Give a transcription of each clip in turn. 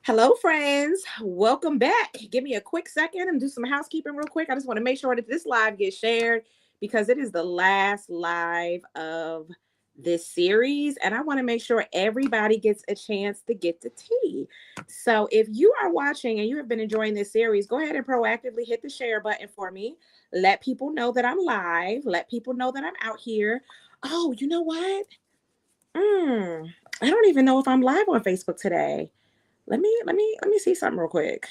Hello, friends. Welcome back. Give me a quick second and do some housekeeping real quick. I just want to make sure that this live gets shared because it is the last live of this series. And I want to make sure everybody gets a chance to get the tea. So if you are watching and you have been enjoying this series, go ahead and proactively hit the share button for me. Let people know that I'm live. Let people know that I'm out here. Oh, you know what? I don't even know if I'm live on Facebook today. Let me see something real quick.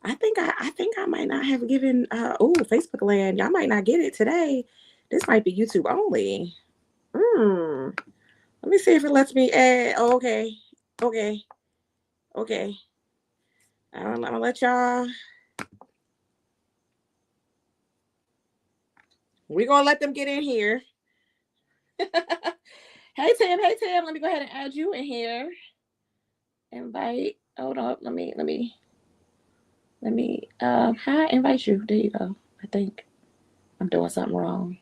I think I might not have given Facebook land. Y'all might not get it today. This might be YouTube only. Let me see if it lets me add. Oh, okay. Okay. Okay. I'm gonna let y'all. We're gonna let them get in here. Hey Tim, hey Tim. Let me go ahead and add you in here. Invite. Hold up. Let me hi, invite you. There you go. I think I'm doing something wrong.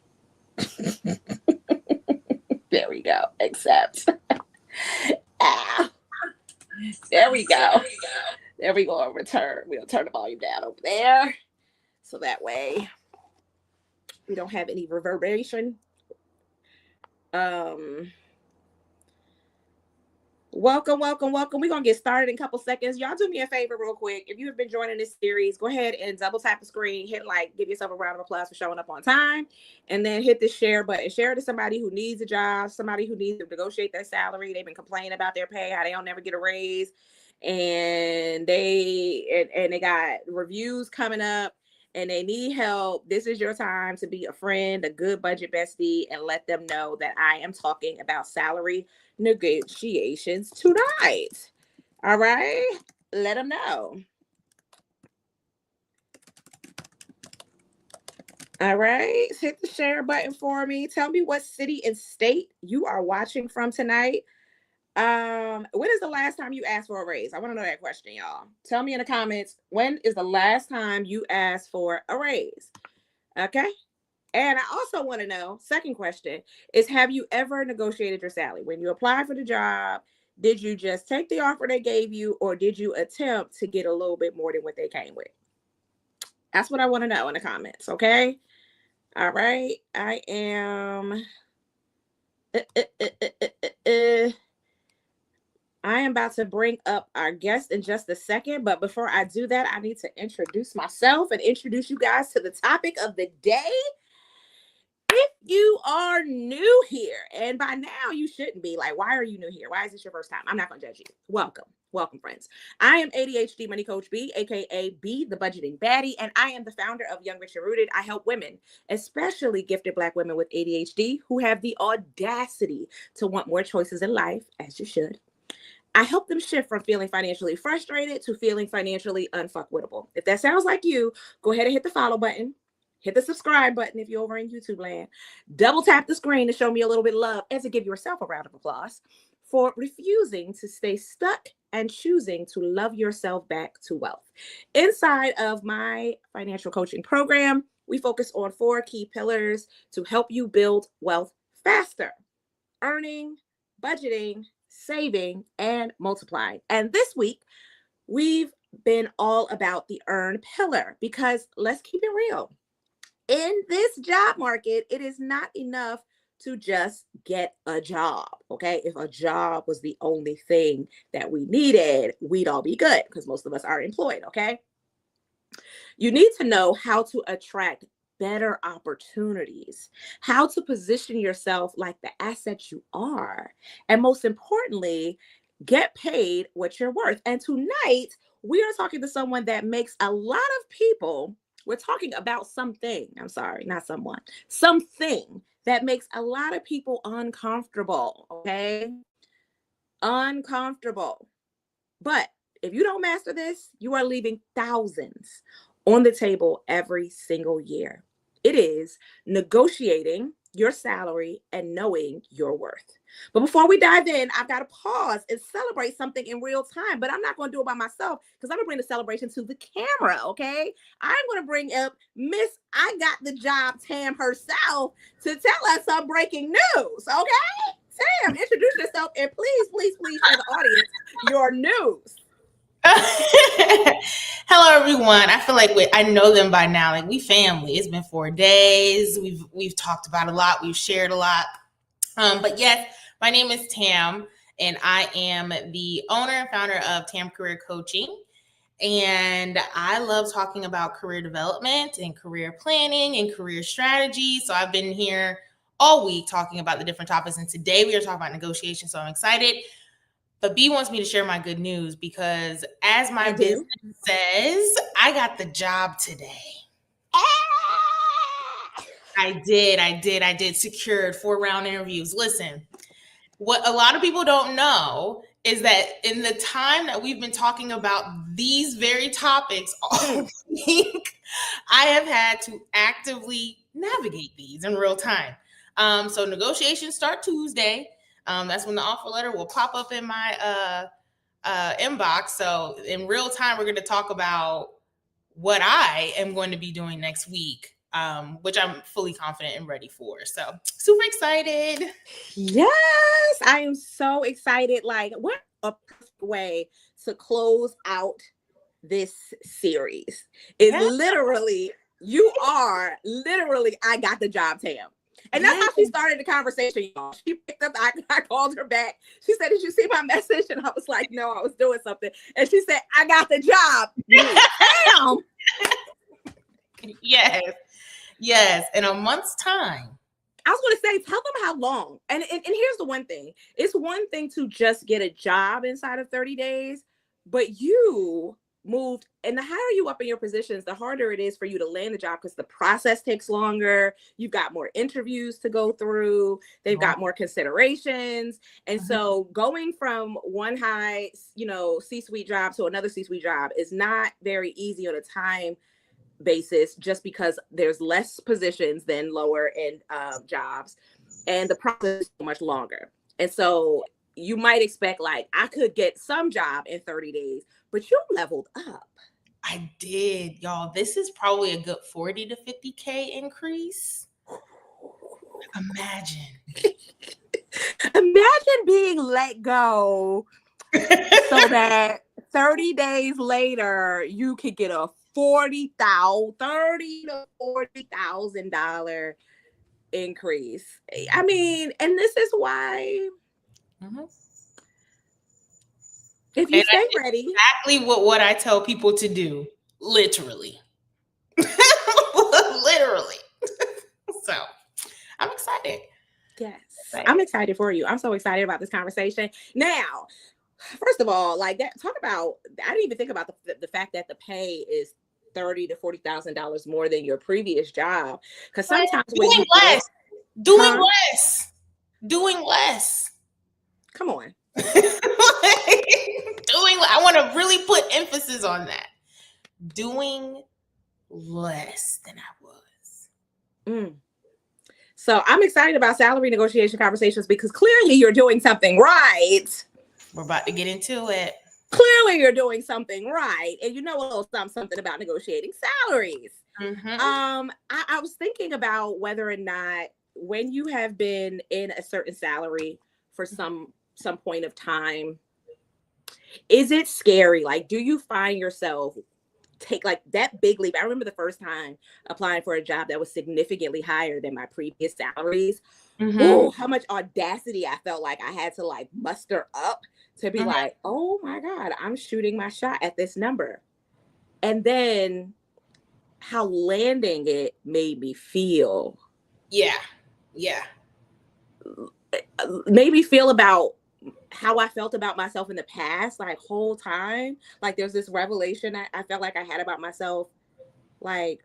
There we go. Accept. There we go. There we go. Return. We'll turn the volume down over there. So that way we don't have any reverberation. Welcome. We're going to get started in a couple seconds. Y'all do me a favor real quick. If you have been joining this series, go ahead and double tap the screen, hit like, give yourself a round of applause for showing up on time, and then hit the share button. Share it to somebody who needs a job, somebody who needs to negotiate their salary. They've been complaining about their pay, how they don't never get a raise, and they got reviews coming up and they need help. This is your time to be a friend, a good budget bestie, and let them know that I am talking about salary negotiations tonight. All right, let them know. All right, hit the share button for me. Tell me what city and state you are watching from tonight. When is the last time you asked for a raise? I want to know that question, y'all. Tell me in the comments, when is the last time you asked for a raise? Okay. And I also want to know, second question is, have you ever negotiated your salary? When you applied for the job, did you just take the offer they gave you, or did you attempt to get a little bit more than what they came with? That's what I want to know in the comments, okay? All right. I am about to bring up our guest in just a second, but before I do that, I need to introduce myself and introduce you guys to the topic of the day. If you are new here, and by now you shouldn't be, like, why are you new here? Why is this your first time? I'm not going to judge you. Welcome, friends. I am ADHD Money Coach B, aka B, the budgeting baddie, and I am the founder of Young, Rich, and Rooted. I help women, especially gifted Black women with ADHD, who have the audacity to want more choices in life, as you should. I help them shift from feeling financially frustrated to feeling financially unfuckwittable. If that sounds like you, go ahead and hit the follow button. Hit the subscribe button if you're over in YouTube land. Double tap the screen to show me a little bit of love and to give yourself a round of applause for refusing to stay stuck and choosing to love yourself back to wealth. Inside of my financial coaching program, we focus on 4 key pillars to help you build wealth faster: earning, budgeting, saving, and multiplying. And this week, we've been all about the earn pillar because let's keep it real. In this job market, it is not enough to just get a job, okay? If a job was the only thing that we needed, we'd all be good because most of us are employed, okay? You need to know how to attract better opportunities, how to position yourself like the asset you are, and most importantly, get paid what you're worth. And tonight, we are talking to someone that makes a lot of people, we're talking about something that makes a lot of people uncomfortable, okay? Uncomfortable. But if you don't master this, you are leaving thousands on the table every single year. It is negotiating your salary and knowing your worth. But before we dive in, I've got to pause and celebrate something in real time. But I'm not going to do it by myself because I'm going to bring the celebration to the camera, okay? I'm going to bring up Miss IGotTheJobTam herself to tell us some breaking news, okay? Tam, introduce yourself and please tell the audience your news. Hello, everyone. I feel like I know them by now. Like, we family. It's been 4 days. We've talked about a lot. We've shared a lot. But yes, my name is Tam, and I am the owner and founder of Tam Career Coaching. And I love talking about career development and career planning and career strategy. So I've been here all week talking about the different topics. And today we are talking about negotiation. So I'm excited. But B wants me to share my good news because, as my business says, I got the job today. I did. Secured 4-round interviews. Listen, what a lot of people don't know is that in the time that we've been talking about these very topics all week, I have had to actively navigate these in real time. So negotiations start Tuesday. That's when the offer letter will pop up in my inbox. So in real time, we're going to talk about what I am going to be doing next week, which I'm fully confident and ready for. So super excited. Yes, I am so excited. Like, what a perfect way to close out this series is literally, you are literally, I got the job, Tam. And that's how she started the conversation, y'all. She picked up, I called her back. She said, did you see my message? And I was like, no, I was doing something. And she said, I got the job. Damn. Yes. In a month's time. I was going to say, tell them how long. And here's the one thing. It's one thing to just get a job inside of 30 days, but you moved, and the higher you up in your positions, the harder it is for you to land the job because the process takes longer. You've got more interviews to go through. They've got more considerations. And so going from one high, C-suite job to another C-suite job is not very easy on a time basis, just because there's less positions than lower end jobs, and the process is so much longer. And so you might expect, like, I could get some job in 30 days, but you leveled up. I did, y'all. This is probably a good 40 to 50K increase. Imagine. Imagine being let go so that 30 days later you could get a $30,000 to $40,000 increase. I mean, and this is why if you stay ready, exactly what I tell people to do, literally. Literally. So I'm excited. Yes, I'm excited for you. I'm so excited about this conversation. Now, first of all, like, that, talk about, I didn't even think about the fact that the pay is $30,000 to $40,000 more than your previous job. Because sometimes doing less. Come on. I want to really put emphasis on that. Doing less than I was. So I'm excited about salary negotiation conversations because clearly you're doing something right. We're about to get into it. Clearly you're doing something right. And you know a little something about negotiating salaries. I was thinking about whether or not, when you have been in a certain salary for some point of time, is it scary? Like, do you find yourself take like that big leap? I remember the first time applying for a job that was significantly higher than my previous salaries. Oh, how much audacity I felt like I had to like muster up to be like, oh my God, I'm shooting my shot at this number. And then how landing it made me feel. Yeah. Made me feel about how I felt about myself in the past, like, whole time. Like, there's this revelation I felt like I had about myself. Like,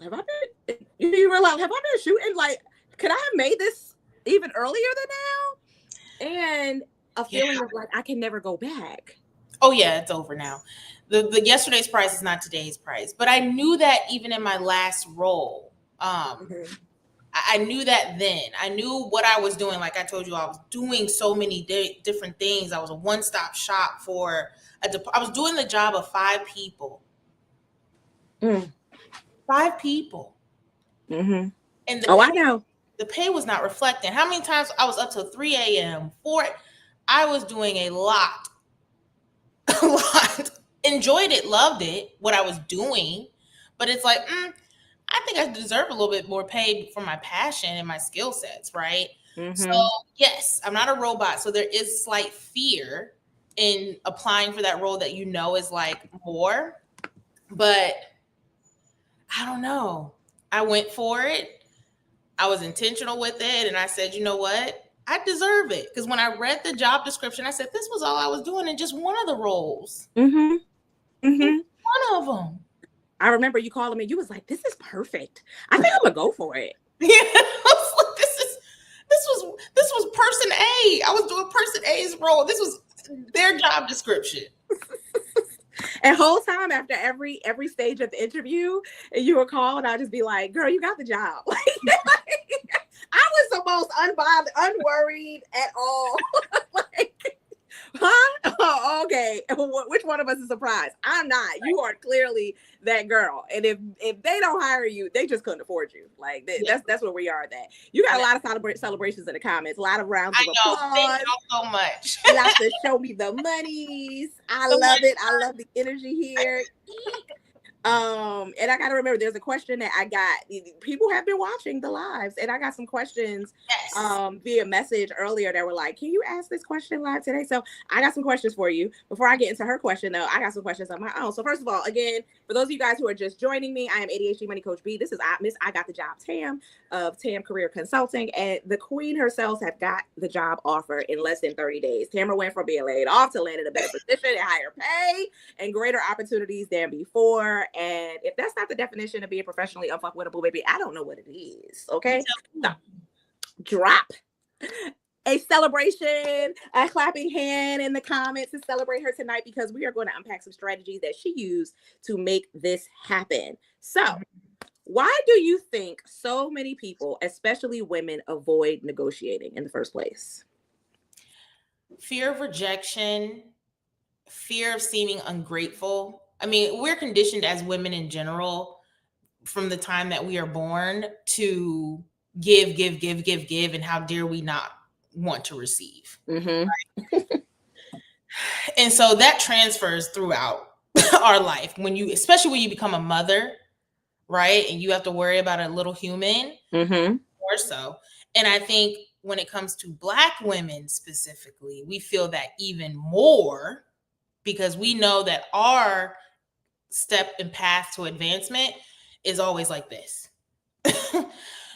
have I been shooting? Like, could I have made this even earlier than now? And a feeling of like, I can never go back. Oh yeah, it's over now. The yesterday's price is not today's price. But I knew that even in my last role. I knew that then. I knew what I was doing. Like I told you, I was doing so many different things. I was a one-stop shop for I was doing the job of 5 people. 5 people. And I know. The pay was not reflecting. How many times I was up till 3 a.m. I was doing a lot a lot. Enjoyed it, loved it, what I was doing, but it's like, I think I deserve a little bit more pay for my passion and my skill sets, right? So yes, I'm not a robot, so there is slight fear in applying for that role that you know is like more, but I don't know. I went for it. I was intentional with it, and I said, you know what? I deserve it. Because when I read the job description, I said, this was all I was doing in just one of the roles. Mm-hmm. Mm-hmm. One of them. I remember you calling me. You was like, this is perfect. I think I'm going to go for it. Yeah. I was like, this was person A. I was doing person A's role. This was their job description. And whole time after every stage of the interview, and you were calling, I'd just be like, girl, you got the job. I was the most unworried at all. Like, huh? Oh, okay. Which one of us is surprised? I'm not. You are clearly that girl. And if they don't hire you, they just couldn't afford you. Like that's where we are at that. You got a lot of celebrations in the comments, a lot of rounds of applause. Thank you so much. Lots to show me the monies. I love it. I love the energy here. And I gotta remember, there's a question that I got. People have been watching the lives, and I got some questions via message earlier that were like, can you ask this question live today? So I got some questions for you. Before I get into her question though, I got some questions on my own. So first of all, again, for those of you guys who are just joining me, I am ADHD Money Coach B. This is Miss I Got the Job Tam of Tam Career Consulting, and the queen herself have got the job offer in less than 30 days. Tamara went from being laid off to landing a better position and higher pay and greater opportunities than before. And if that's not the definition of being professionally unfuckwittable, baby, I don't know what it is. Okay, so drop a celebration, a clapping hand in the comments to celebrate her tonight, because we are going to unpack some strategies that she used to make this happen. So why do you think so many people, especially women, avoid negotiating in the first place? Fear of rejection, fear of seeming ungrateful. I mean, we're conditioned as women in general from the time that we are born to give, and how dare we not want to receive. Mm-hmm. Right? And so that transfers throughout our life, especially when you become a mother, right? And you have to worry about a little human, more so. And I think when it comes to Black women specifically, we feel that even more, because we know that our step and path to advancement is always like this.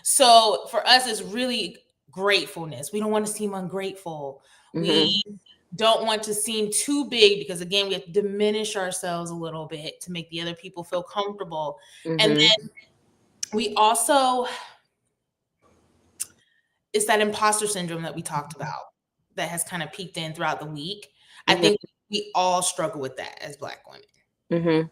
So for us, it's really gratefulness. We don't want to seem ungrateful. We don't want to seem too big, because again, we have to diminish ourselves a little bit to make the other people feel comfortable. And then we also, it's that imposter syndrome that we talked about that has kind of peeked in throughout the week. I think we all struggle with that as Black women.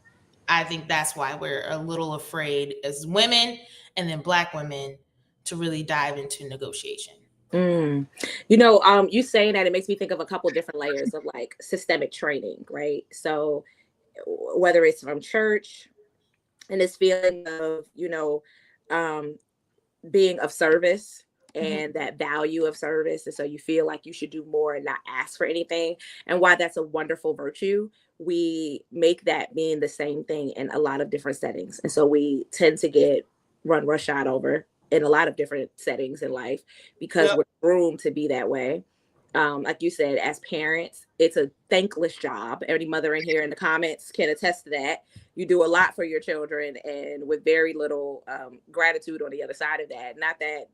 I think that's why we're a little afraid as women, and then Black women, to really dive into negotiation. You know, you saying that, it makes me think of a couple different layers of like systemic training, right? So whether it's from church and this feeling of, you know, being of service and that value of service. And so you feel like you should do more and not ask for anything. And why that's a wonderful virtue, we make that mean the same thing in a lot of different settings. And so we tend to get run roughshod over in a lot of different settings in life, because we're groomed to be that way. Like you said, as parents, it's a thankless job. Every mother in here in the comments can attest to that. You do a lot for your children, and with very little gratitude on the other side of that. Not that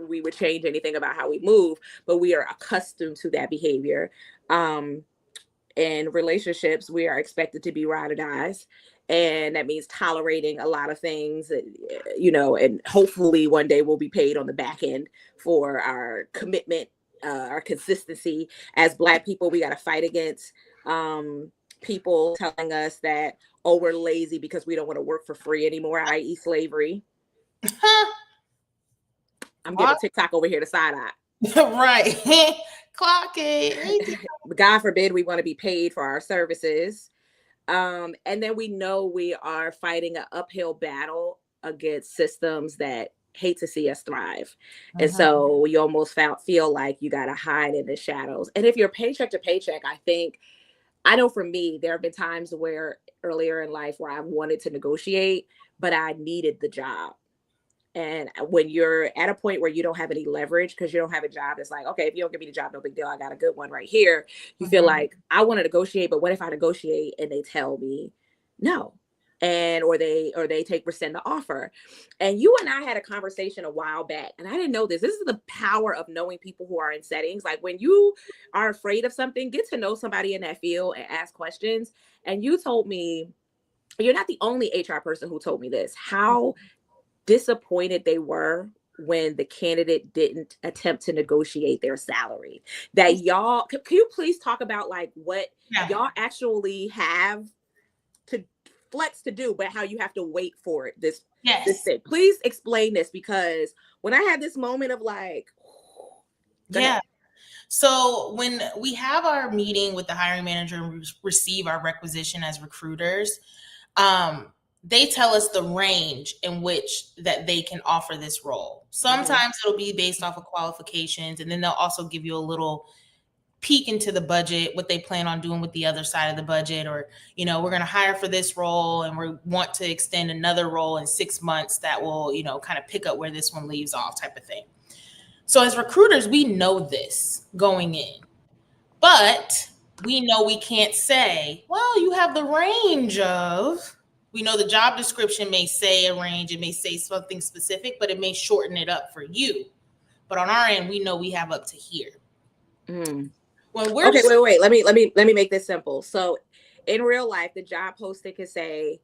we would change anything about how we move, but we are accustomed to that behavior. In relationships, we are expected to be ride or dies. And that means tolerating a lot of things, you know, and hopefully one day we'll be paid on the back end for our commitment, our consistency. As Black people, we got to fight against people telling us that, oh, we're lazy because we don't want to work for free anymore, i.e. slavery. I'm giving TikTok over here the side eye. Right. Clock it. God forbid we want to be paid for our services. And then we know we are fighting an uphill battle against systems that hate to see us thrive. And so you almost feel like you got to hide in the shadows. And if you're paycheck to paycheck, I think I know for me, there have been times where earlier in life where I wanted to negotiate, but I needed the job. And when you're at a point where you don't have any leverage because you don't have a job, it's like, okay, if you don't give me the job, no big deal. I got a good one right here. You feel like I want to negotiate, but what if I negotiate and they tell me no? And or they rescind the offer. And you and I had a conversation a while back, and I didn't know this. This is the power of knowing people who are in settings. Like when you are afraid of something, get to know somebody in that field and ask questions. And you told me, you're not the only HR person who told me this, how disappointed they were when the candidate didn't attempt to negotiate their salary. That y'all, can you please talk about like what y'all actually have to flex to do, but how you have to wait for it. This thing. Please explain this, because when I had this moment of like, yeah. So when we have our meeting with the hiring manager and we receive our requisition as recruiters, they tell us the range in which that they can offer this role. Sometimes it'll be based off of qualifications, and then they'll also give you a little peek into the budget, what they plan on doing with the other side of the budget, or, you know, we're going to hire for this role and we want to extend another role in 6 months that will, you know, kind of pick up where this one leaves off type of thing. So as recruiters, we know this going in, but we know we can't say, well, you have the range of, we know the job description may say a range, it may say something specific, but it may shorten it up for you. But on our end, we know we have up to here. When we're wait. Let me make this simple. So in real life, the job posting can say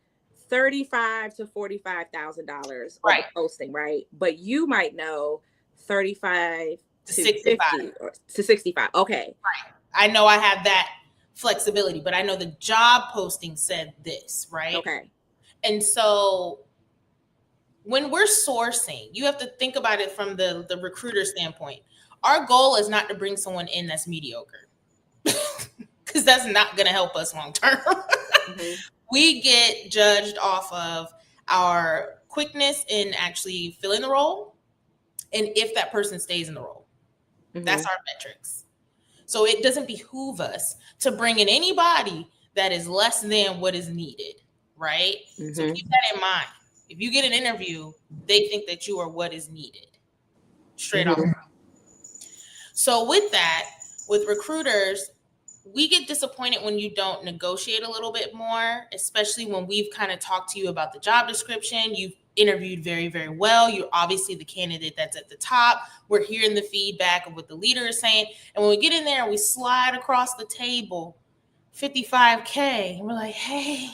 $35,000 to $45,000 on the posting, right? But you might know 35 to 65 or to 65. Okay. Right. I know I have that flexibility, but I know the job posting said this, right? Okay. And so when we're sourcing, you have to think about it from the recruiter standpoint. Our goal is not to bring someone in that's mediocre, because that's not going to help us long term. We get judged off of our quickness in actually filling the role and if that person stays in the role. That's our metrics. So it doesn't behoove us to bring in anybody that is less than what is needed, right? So keep that in mind. If you get an interview, they think that you are what is needed. Straight off. So with that, with recruiters, we get disappointed when you don't negotiate a little bit more, especially when we've kind of talked to you about the job description. You've interviewed very, very well. You're obviously the candidate that's at the top. We're hearing the feedback of what the leader is saying. And when we get in there and we slide across the table, $55K, and we're like, hey,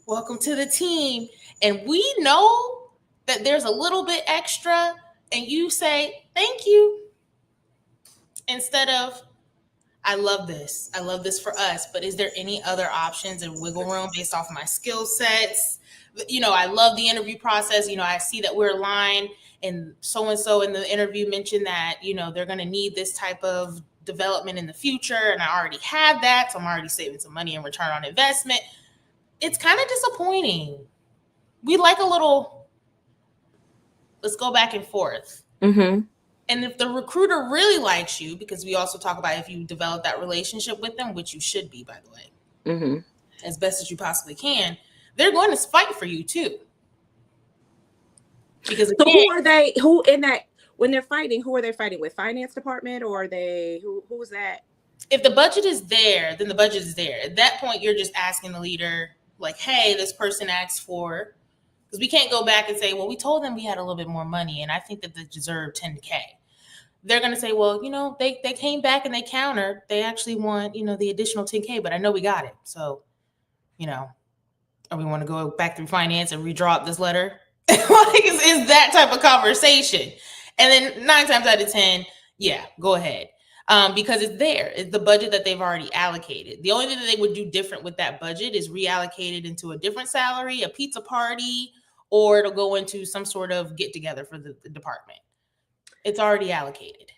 welcome to the team. And we know that there's a little bit extra, and you say, thank you. Instead of, I love this for us, but is there any other options and wiggle room based off of my skill sets? You know, I love the interview process. You know, I see that we're aligned, and so in the interview mentioned that, you know, they're going to need this type of development in the future. And I already have that. So I'm already saving some money in return on investment. It's kind of disappointing. We like a little, let's go back and forth. And if the recruiter really likes you, because we also talk about if you develop that relationship with them, which you should be, by the way, as best as you possibly can, they're going to fight for you too. Because so who in that, when they're fighting, who are they fighting with? Finance department, or are they, who is that? If the budget is there, then the budget is there. At that point, you're just asking the leader, like, hey, this person asked for, because we can't go back and say, well, we told them we had a little bit more money, and I think that they deserve $10K. They're going to say, well, you know, they came back and they countered. They actually want, you know, the additional $10K, but I know we got it. So, you know, or we want to go back through finance and redraw up this letter. Like, it's that type of conversation. And then 9 times out of 10, yeah, go ahead. Because it's there. It's the budget that they've already allocated. The only thing that they would do different with that budget is reallocate it into a different salary, a pizza party, or it'll go into some sort of get together for the department. It's already allocated.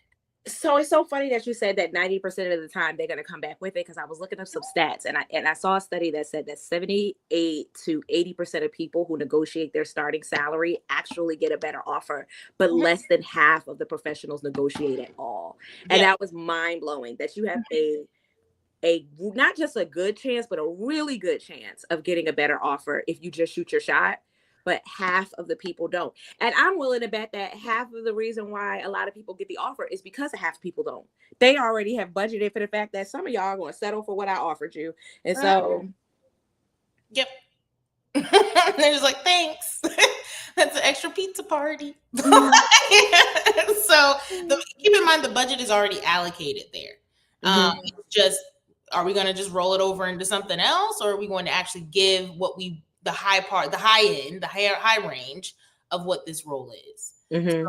So it's so funny that you said that 90% of the time they're going to come back with it, because I was looking up some stats, and I saw a study that said that 78 to 80% of people who negotiate their starting salary actually get a better offer, but less than half of the professionals negotiate at all. And that was mind blowing, that you have a not just a good chance, but a really good chance of getting a better offer if you just shoot your shot. But half of the people don't. And I'm willing to bet that half of the reason why a lot of people get the offer is because half people don't. They already have budgeted for the fact that some of y'all are going to settle for what I offered you. And so. Yep. They're just like, thanks. That's an extra pizza party. So keep in mind the budget is already allocated there. It's just, are we going to just roll it over into something else, or are we going to actually give what the high range of what this role is? So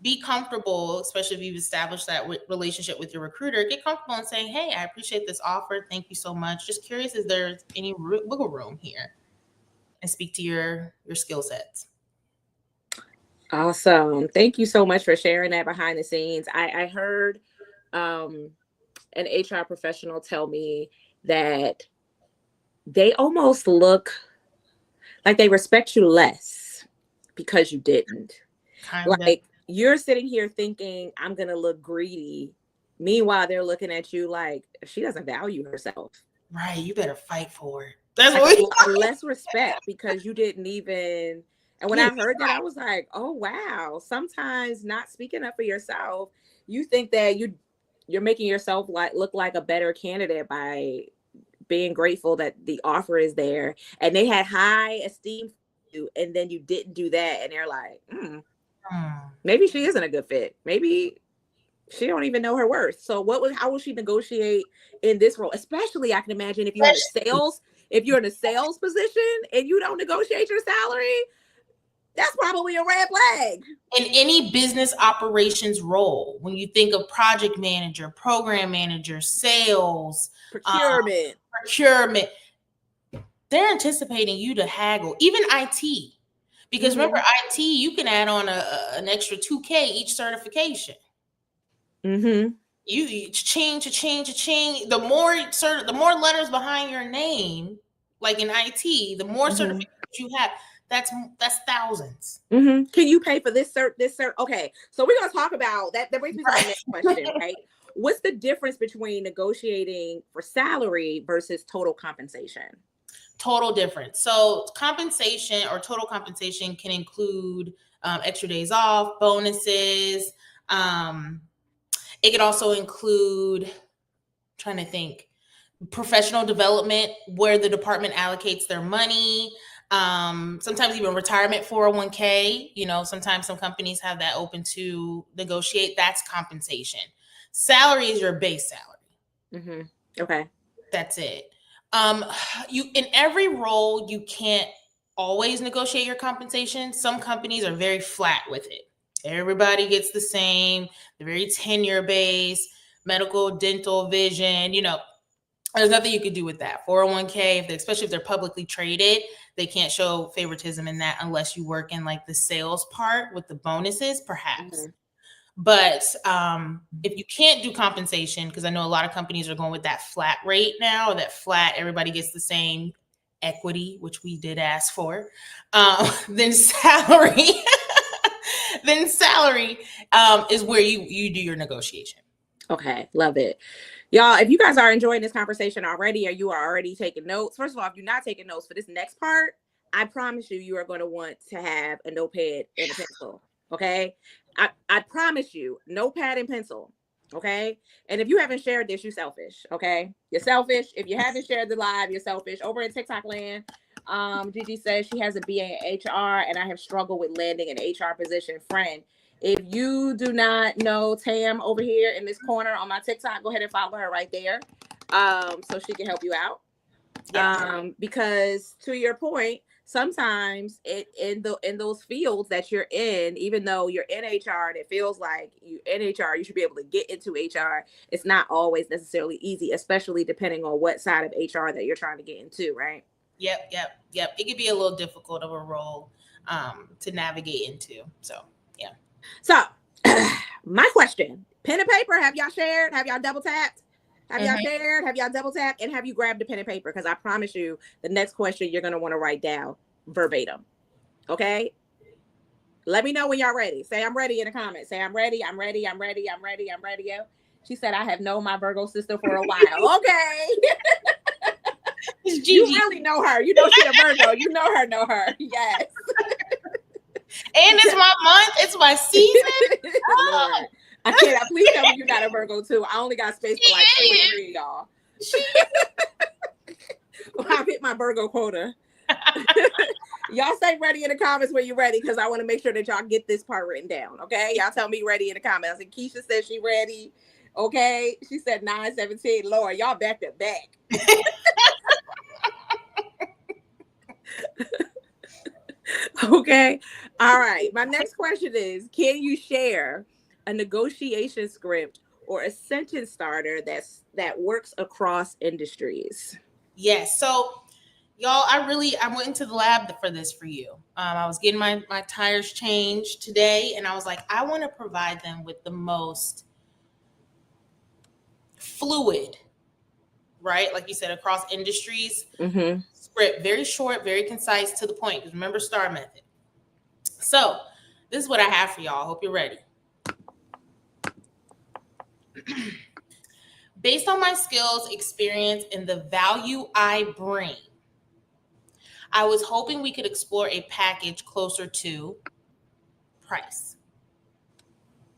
be comfortable, especially if you've established that relationship with your recruiter. Get comfortable in saying, hey, I appreciate this offer. Thank you so much. Just curious, is there any wiggle room here? And speak to your skill sets. Awesome. Thank you so much for sharing that behind the scenes. I heard an HR professional tell me that they almost look like they respect you less because you didn't. Like you're sitting here thinking, I'm going to look greedy. Meanwhile, they're looking at you like she doesn't value herself. Right. You better fight for it. That's less respect because you didn't even. And when I heard that, I was like, oh, wow. Sometimes not speaking up for yourself, you think that you're making yourself look like a better candidate by being grateful that the offer is there. And they had high esteem for you, and then you didn't do that. And they're like, maybe she isn't a good fit. Maybe she don't even know her worth. So how will she negotiate in this role? Especially, I can imagine if you're in a sales position and you don't negotiate your salary, that's probably a red flag. In any business operations role, when you think of project manager, program manager, sales, procurement, they're anticipating you to haggle. Even IT, because remember, IT, you can add on an extra $2,000 each certification. You change. The more letters behind your name, like in IT, the more certifications you have. That's thousands. Can you pay for this cert? Okay, so we're gonna talk about that. That brings me to my next question, right? What's the difference between negotiating for salary versus total compensation? Total difference. So compensation or total compensation can include extra days off, bonuses. It could also include, trying to think, professional development, where the department allocates their money. Sometimes even retirement 401k. Sometimes some companies have that open to negotiate. That's compensation. Salary is your base salary. Okay. That's it. In every role, you can't always negotiate your compensation. Some companies are very flat with it. Everybody gets the same, the very tenure based, medical, dental, vision, there's nothing you could do with that. 401k, especially if they're publicly traded, they can't show favoritism in that unless you work in like the sales part with the bonuses, perhaps. But if you can't do compensation, because I know a lot of companies are going with that flat rate now, or that flat, everybody gets the same equity, which we did ask for, then salary. Is where you do your negotiation. Okay, love it. Y'all, if you guys are enjoying this conversation already, or you are already taking notes, first of all, if you're not taking notes for this next part, I promise you are going to want to have a notepad and a pencil. Okay, I promise you, notepad and pencil. Okay, and if you haven't shared this, you're selfish. Okay, you're selfish. If you haven't shared the live, you're selfish. Over in TikTok land, Gigi says she has a BA in HR, and I have struggled with landing an HR position. Friend, if you do not know Tam over here in this corner on my TikTok, go ahead and follow her right there, so she can help you out. Because to your point, sometimes in those fields that you're in, even though you're in HR and it feels like you in HR, you should be able to get into HR. It's not always necessarily easy, especially depending on what side of HR that you're trying to get into, right? Yep. It could be a little difficult of a role to navigate into. So, yeah. So, my question: pen and paper. Have y'all shared? Have y'all double tapped? Have y'all shared? Have y'all double tapped? And have you grabbed a pen and paper? Because I promise you, the next question you're going to want to write down verbatim. Okay? Let me know when y'all ready. Say I'm ready in the comments. Say I'm ready. I'm ready. I'm ready. I'm ready. I'm ready. She said, I have known my Virgo sister for a while. Okay. It's You Gigi. really know her. You know she a Virgo. You know her. Yes. And it's my month. It's my season. Lord. I can't. Please tell me you're not a Virgo too. I only got space for like 2 or 3, y'all. I've hit my Virgo quota. Y'all stay ready in the comments when you're ready, because I want to make sure that y'all get this part written down. Okay, y'all tell me ready in the comments. And Keisha said she ready. Okay, she said 9/17. Lord, y'all back to back. Okay, all right. My next question is: can you share a negotiation script or a sentence starter that works across industries? Yes. So, y'all, I went into the lab for this for you. I was getting my tires changed today, and I was like, I want to provide them with the most fluid, right? Like you said, across industries, script, very short, very concise, to the point. Because remember, STAR method. So, this is what I have for y'all. I hope you're ready. Based on my skills, experience, and the value I bring, I was hoping we could explore a package closer to price,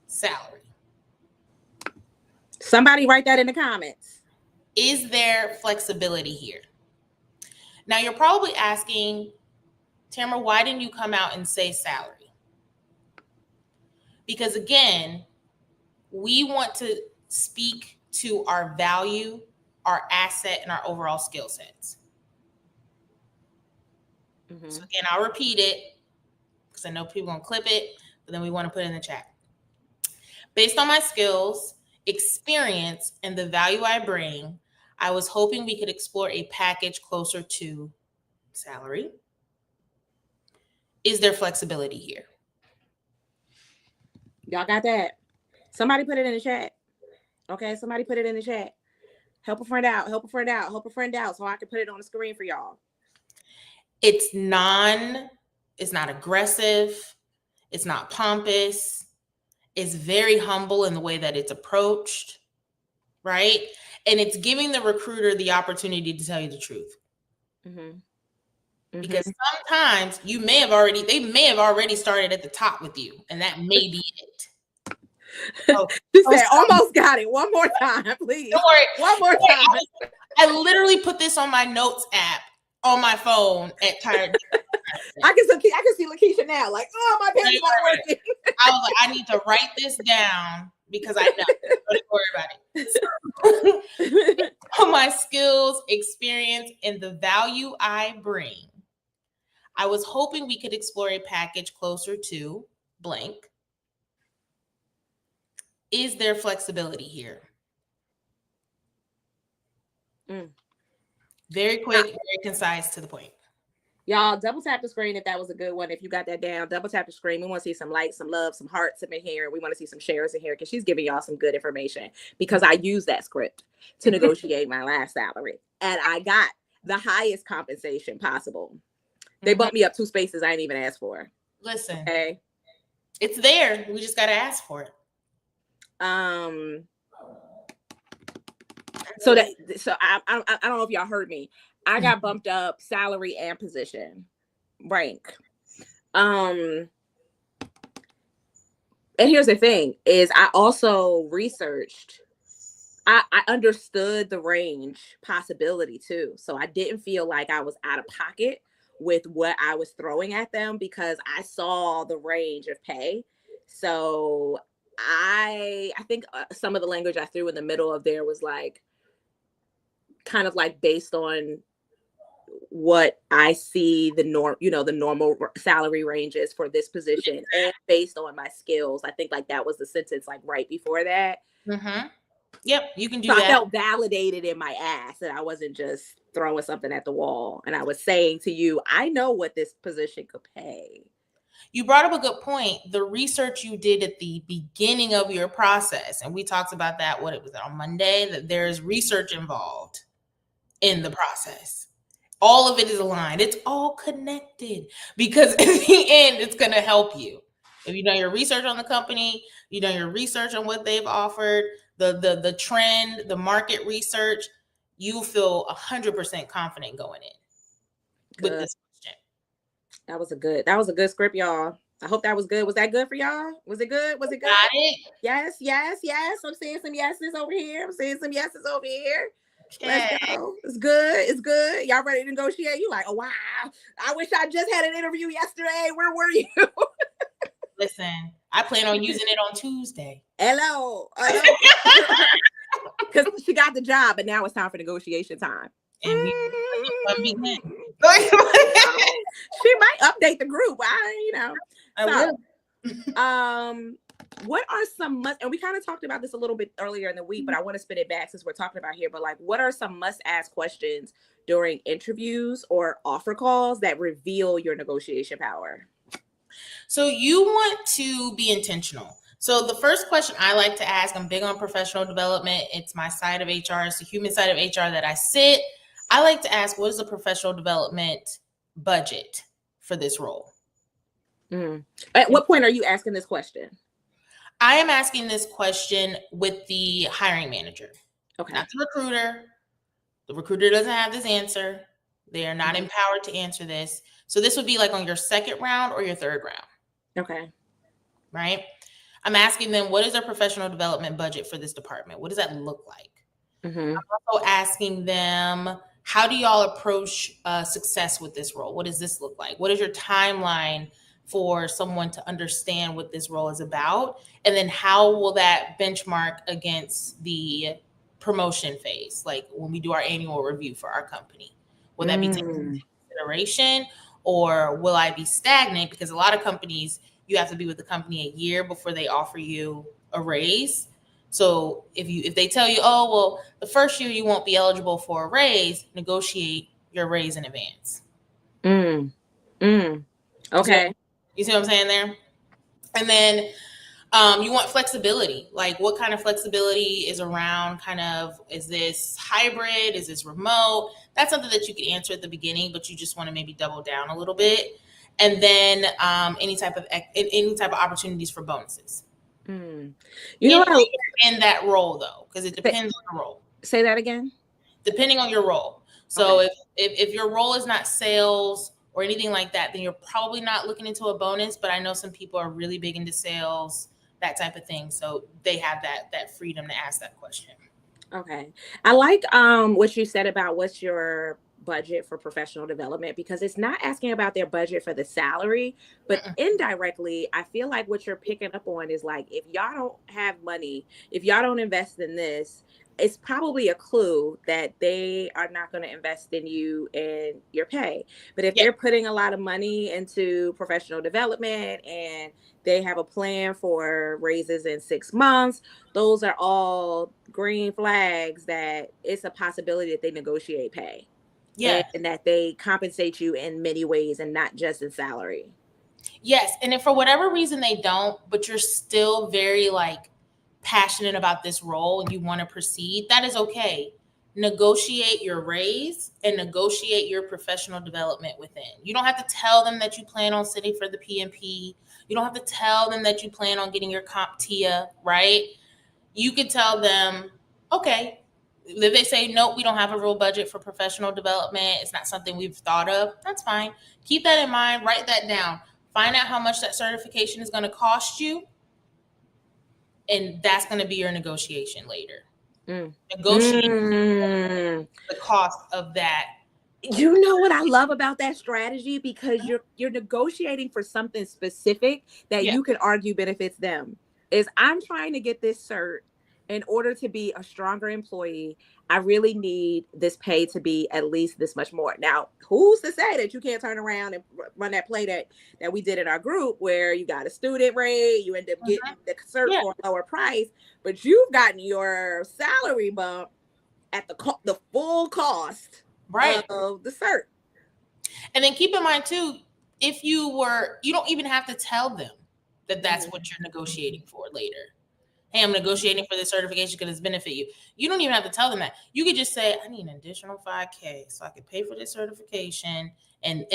salary. Somebody write that in the comments. Is there flexibility here? Now, you're probably asking, Tamara, why didn't you come out and say salary? Because again, we want to speak to our value, our asset, and our overall skill sets. So again, I'll repeat it because I know people are going to clip it, but then we want to put it in the chat. Based on my skills, experience, and the value I bring, I was hoping we could explore a package closer to salary. Is there flexibility here? Y'all got that? Somebody put it in the chat. Okay, somebody put it in the chat. Help a friend out. Help a friend out. Help a friend out so I can put it on the screen for y'all. It's not aggressive. It's not pompous. It's very humble in the way that it's approached, right? And it's giving the recruiter the opportunity to tell you the truth. Because sometimes they may have already started at the top with you, and that may be it. She said, almost got it. One more time, please. Don't worry. One more time. I literally put this on my notes app on my phone at Tired. I can see Lakeisha now. Like, oh, my pen's not working. I was like, I need to write this down because I know. Don't worry about it. My skills, experience, and the value I bring, I was hoping we could explore a package closer to blank. Is there flexibility here? Very quick, very concise, to the point. Y'all, double tap the screen if that was a good one. If you got that down, double tap the screen. We want to see some likes, some love, some hearts in here. We want to see some shares in here because she's giving y'all some good information, because I used that script to negotiate my last salary, and I got the highest compensation possible. They bumped me up 2 spaces I didn't even ask for. Listen, okay, it's there. We just got to ask for it. So I don't know if y'all heard me. I got bumped up salary and position rank. And here's the thing is I also researched. I understood the range possibility too. So I didn't feel like I was out of pocket with what I was throwing at them, because I saw the range of pay. So I think some of the language I threw in the middle of there was like kind of like based on what I see the normal salary ranges for this position, and based on my skills. I think like that was the sentence like right before that. Yep, you can do so that. I felt validated in my ass that I wasn't just throwing something at the wall, and I was saying to you, I know what this position could pay. You brought up a good point. The research you did at the beginning of your process, and we talked about that, what it was on Monday, that there's research involved in the process. All of it is aligned. It's all connected, because at the end, it's going to help you. If you've done your research on the company, you've done your research on what they've offered, the trend, the market research, you feel 100% confident going in with this question. That was a good script, y'all. I hope that was good. Was that good for y'all? Was it good? Was it good? Got it? Yes, yes, yes. I'm seeing some yeses over here. I'm seeing some yeses over here. Okay. Let's go. It's good. It's good. Y'all ready to negotiate? You like, oh wow. I wish I just had an interview yesterday. Where were you? Listen, I plan on using it on Tuesday. Hello. Because she got the job, but now it's time for negotiation time. And we She might update the group. I will. What are some must, and we kind of talked about this a little bit earlier in the week, but I want to spin it back since we're talking about here, but like, what are some must ask questions during interviews or offer calls that reveal your negotiation power? So you want to be intentional. So the first question I like to ask, I'm big on professional development. It's my side of HR. It's the human side of HR that I sit. I like to ask, what is the professional development budget for this role? At what point are you asking this question? I am asking this question with the hiring manager, okay, not the recruiter. The recruiter doesn't have this answer. They are not empowered to answer this. So this would be like on your second round or your third round. Okay. Right? I'm asking them, what is their professional development budget for this department? What does that look like? I'm also asking them, how do y'all approach success with this role? What does this look like? What is your timeline for someone to understand what this role is about? And then how will that benchmark against the promotion phase? Like when we do our annual review for our company, will that be taken into consideration, or will I be stagnant? Because a lot of companies, you have to be with the company a year before they offer you a raise. So if they tell you, oh, well, the first year you won't be eligible for a raise, negotiate your raise in advance. Okay. You see what I'm saying there? And then you want flexibility. Like, what kind of flexibility is around? Kind of, is this hybrid? Is this remote? That's something that you can answer at the beginning, but you just want to maybe double down a little bit. And then any type of opportunities for bonuses. You know what? In that role, though, because it depends on the role. Say that again. Depending on your role. So if your role is not sales or anything like that, then you're probably not looking into a bonus. But I know some people are really big into sales, that type of thing. So they have that freedom to ask that question. Okay. I like what you said about what's your budget for professional development, because it's not asking about their budget for the salary, but indirectly, I feel like what you're picking up on is like, if y'all don't have money, if y'all don't invest in this, it's probably a clue that they are not going to invest in you and your pay. But if they're putting a lot of money into professional development and they have a plan for raises in 6 months, those are all green flags that it's a possibility that they negotiate pay. Yeah. And that they compensate you in many ways and not just in salary. Yes. And if for whatever reason they don't, but you're still very passionate about this role and you want to proceed, that is okay. Negotiate your raise and negotiate your professional development within. You don't have to tell them that you plan on sitting for the PMP. You don't have to tell them that you plan on getting your CompTIA, right? You could tell them, okay, if they say, nope, we don't have a real budget for professional development, it's not something we've thought of, that's fine. Keep that in mind, write that down. Find out how much that certification is going to cost you. And that's going to be your negotiation later. Negotiate the cost of that. You know what I love about that strategy? Because you're negotiating for something specific that you can argue benefits them. Is I'm trying to get this cert in order to be a stronger employee. I really need this pay to be at least this much more. Now, who's to say that you can't turn around and run that play that we did in our group where you got a student rate, you end up getting the cert for a lower price, but you've gotten your salary bump at the full cost of the cert. And then keep in mind too, if you don't even have to tell them that that's what you're negotiating for later. Hey, I'm negotiating for this certification because it's benefit you. You don't even have to tell them that. You could just say, I need an additional $5,000 so I can pay for this certification and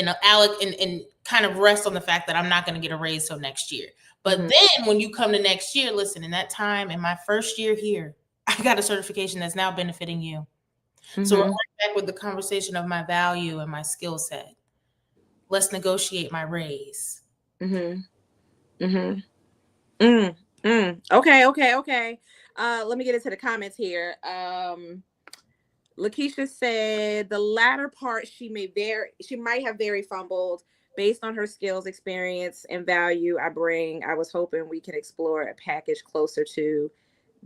kind of rest on the fact that I'm not going to get a raise till next year. But then when you come to next year, listen, in that time, in my first year here, I got a certification that's now benefiting you. Mm-hmm. So we're going back with the conversation of my value and my skill set. Let's negotiate my raise. Mm-hmm. Mm-hmm. Okay. Let me get into the comments here. Lakeisha said the latter part she might have very fumbled based on her skills, experience, and value I bring. I was hoping we can explore a package closer to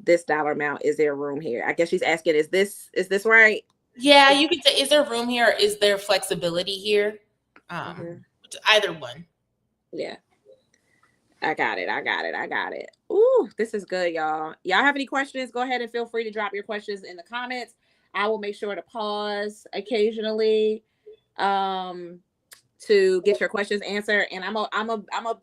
this dollar amount. Is there room here? I guess she's asking, is this right? Yeah, you can say, is there room here? Is there flexibility here? Either one. Yeah. I got it. Ooh, this is good, y'all. Y'all have any questions? Go ahead and feel free to drop your questions in the comments. I will make sure to pause occasionally to get your questions answered. And I'm a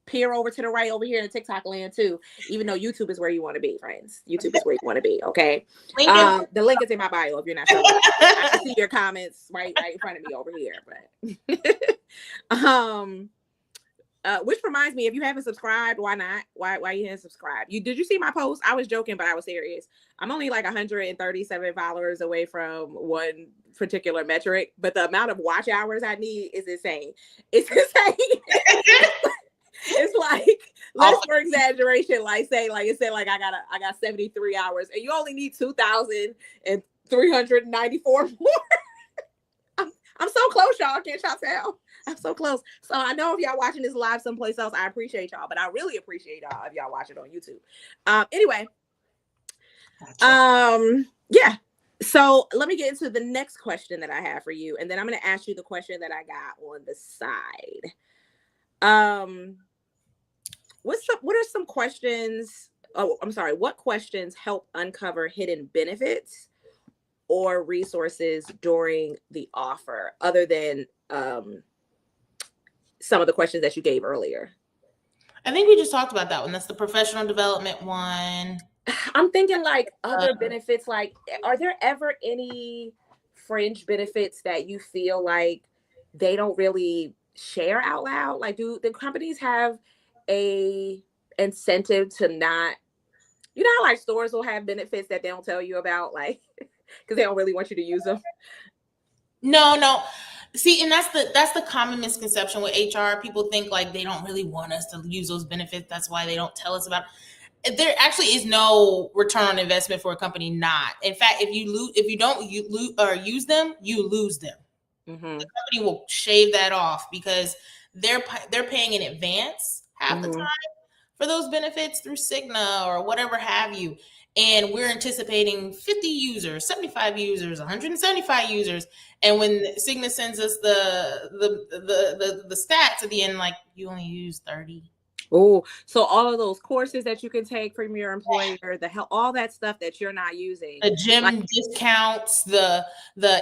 peer over to the right over here in TikTok land too, even though YouTube is where you want to be, friends. YouTube is where you want to be, okay? The link is in my bio if you're not sure. I can see your comments right in front of me over here. But which reminds me, if you haven't subscribed, why not? Why you didn't subscribe? Did you see my post? I was joking, but I was serious. I'm only like 137 followers away from one particular metric, but the amount of watch hours I need is insane. It's insane. It's like, let's for exaggeration, like say, like it said, like I got 73 hours, and you only need 2,394 more. I'm so close, y'all. Can't y'all tell? I'm so close. So I know if y'all watching this live someplace else, I appreciate y'all, but I really appreciate y'all if y'all watch it on YouTube. Anyway, yeah. So let me get into the next question that I have for you, and then I'm going to ask you the question that I got on the side. What are some questions? Oh, I'm sorry. What questions help uncover hidden benefits or resources during the offer, other than some of the questions that you gave earlier? I think we just talked about that one. That's the professional development one. I'm thinking like other benefits. Like, are there ever any fringe benefits that you feel like they don't really share out loud? Like, do the companies have a incentive to not, you know how like stores will have benefits that they don't tell you about, like because they don't really want you to use them? No. See, and that's the common misconception with HR. People think like they don't really want us to use those benefits. That's why they don't tell us about it. There actually is no return on investment for a company not. In fact, if you don't use them, you lose them. Mm-hmm. The company will shave that off because they're paying in advance half the time for those benefits through Cigna or whatever have you. And we're anticipating 50 users, 75 users, 175 users. And when Cigna sends us the stats at the end, like you only use 30. Oh, so all of those courses that you can take from your employer, the help, all that stuff that you're not using, the gym discounts, the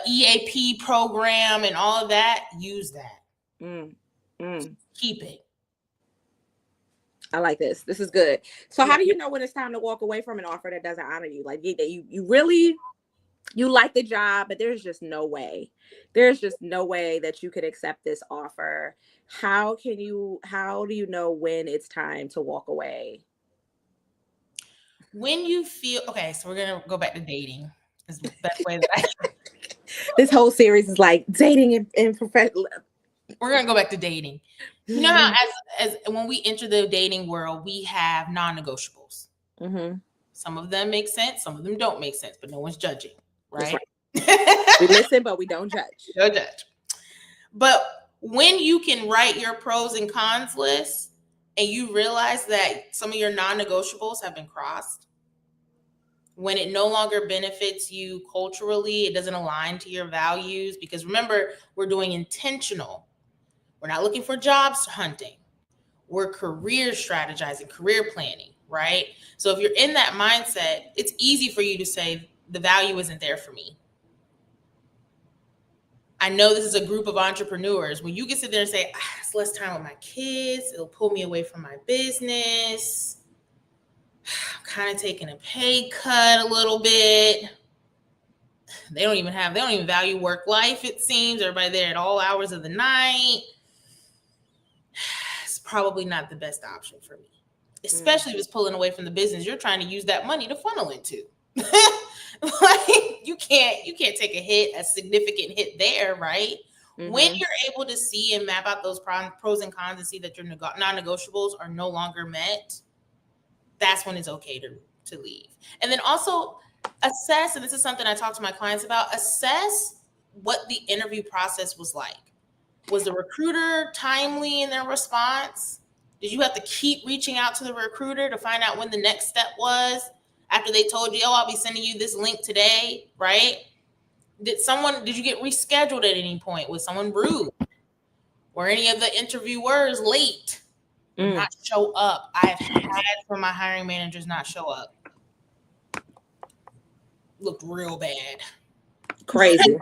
EAP program, and all of that, use that. Keep it. I like this. This is good. So how do you know when it's time to walk away from an offer that doesn't honor you? Like you really, you like the job, but there's just no way. There's just no way that you could accept this offer. How do you know when it's time to walk away? When you feel, okay, so we're going to go back to dating. Is the best way that This whole series is like dating and professional. We're going to go back to dating. You know how as when we enter the dating world, we have non-negotiables. Mm-hmm. Some of them make sense. Some of them don't make sense, but no one's judging, right? We listen, but we don't judge. Don't judge. But when you can write your pros and cons list and you realize that some of your non-negotiables have been crossed, when it no longer benefits you culturally, it doesn't align to your values, because remember, we're doing intentional. We're not looking for jobs hunting. We're career strategizing, career planning, right? So if you're in that mindset, it's easy for you to say the value isn't there for me. I know this is a group of entrepreneurs. When you can sit there and say, it's less time with my kids, it'll pull me away from my business. I'm kind of taking a pay cut a little bit. They don't even value work life, it seems. Everybody there at all hours of the night. It's probably not the best option for me, especially if it's pulling away from the business you're trying to use that money to funnel into. Like you can't take a significant hit there, right? Mm-hmm. When you're able to see and map out those pros and cons and see that your non-negotiables are no longer met, that's when it's okay to leave. And then also assess, and this is something I talk to my clients about, assess what the interview process was like. Was the recruiter timely in their response? Did you have to keep reaching out to the recruiter to find out when the next step was after they told you, oh, I'll be sending you this link today, right? Did you get rescheduled at any point? Was someone rude? Were any of the interviewers late or not show up? I've had for my hiring managers not show up. Looked real bad. Crazy.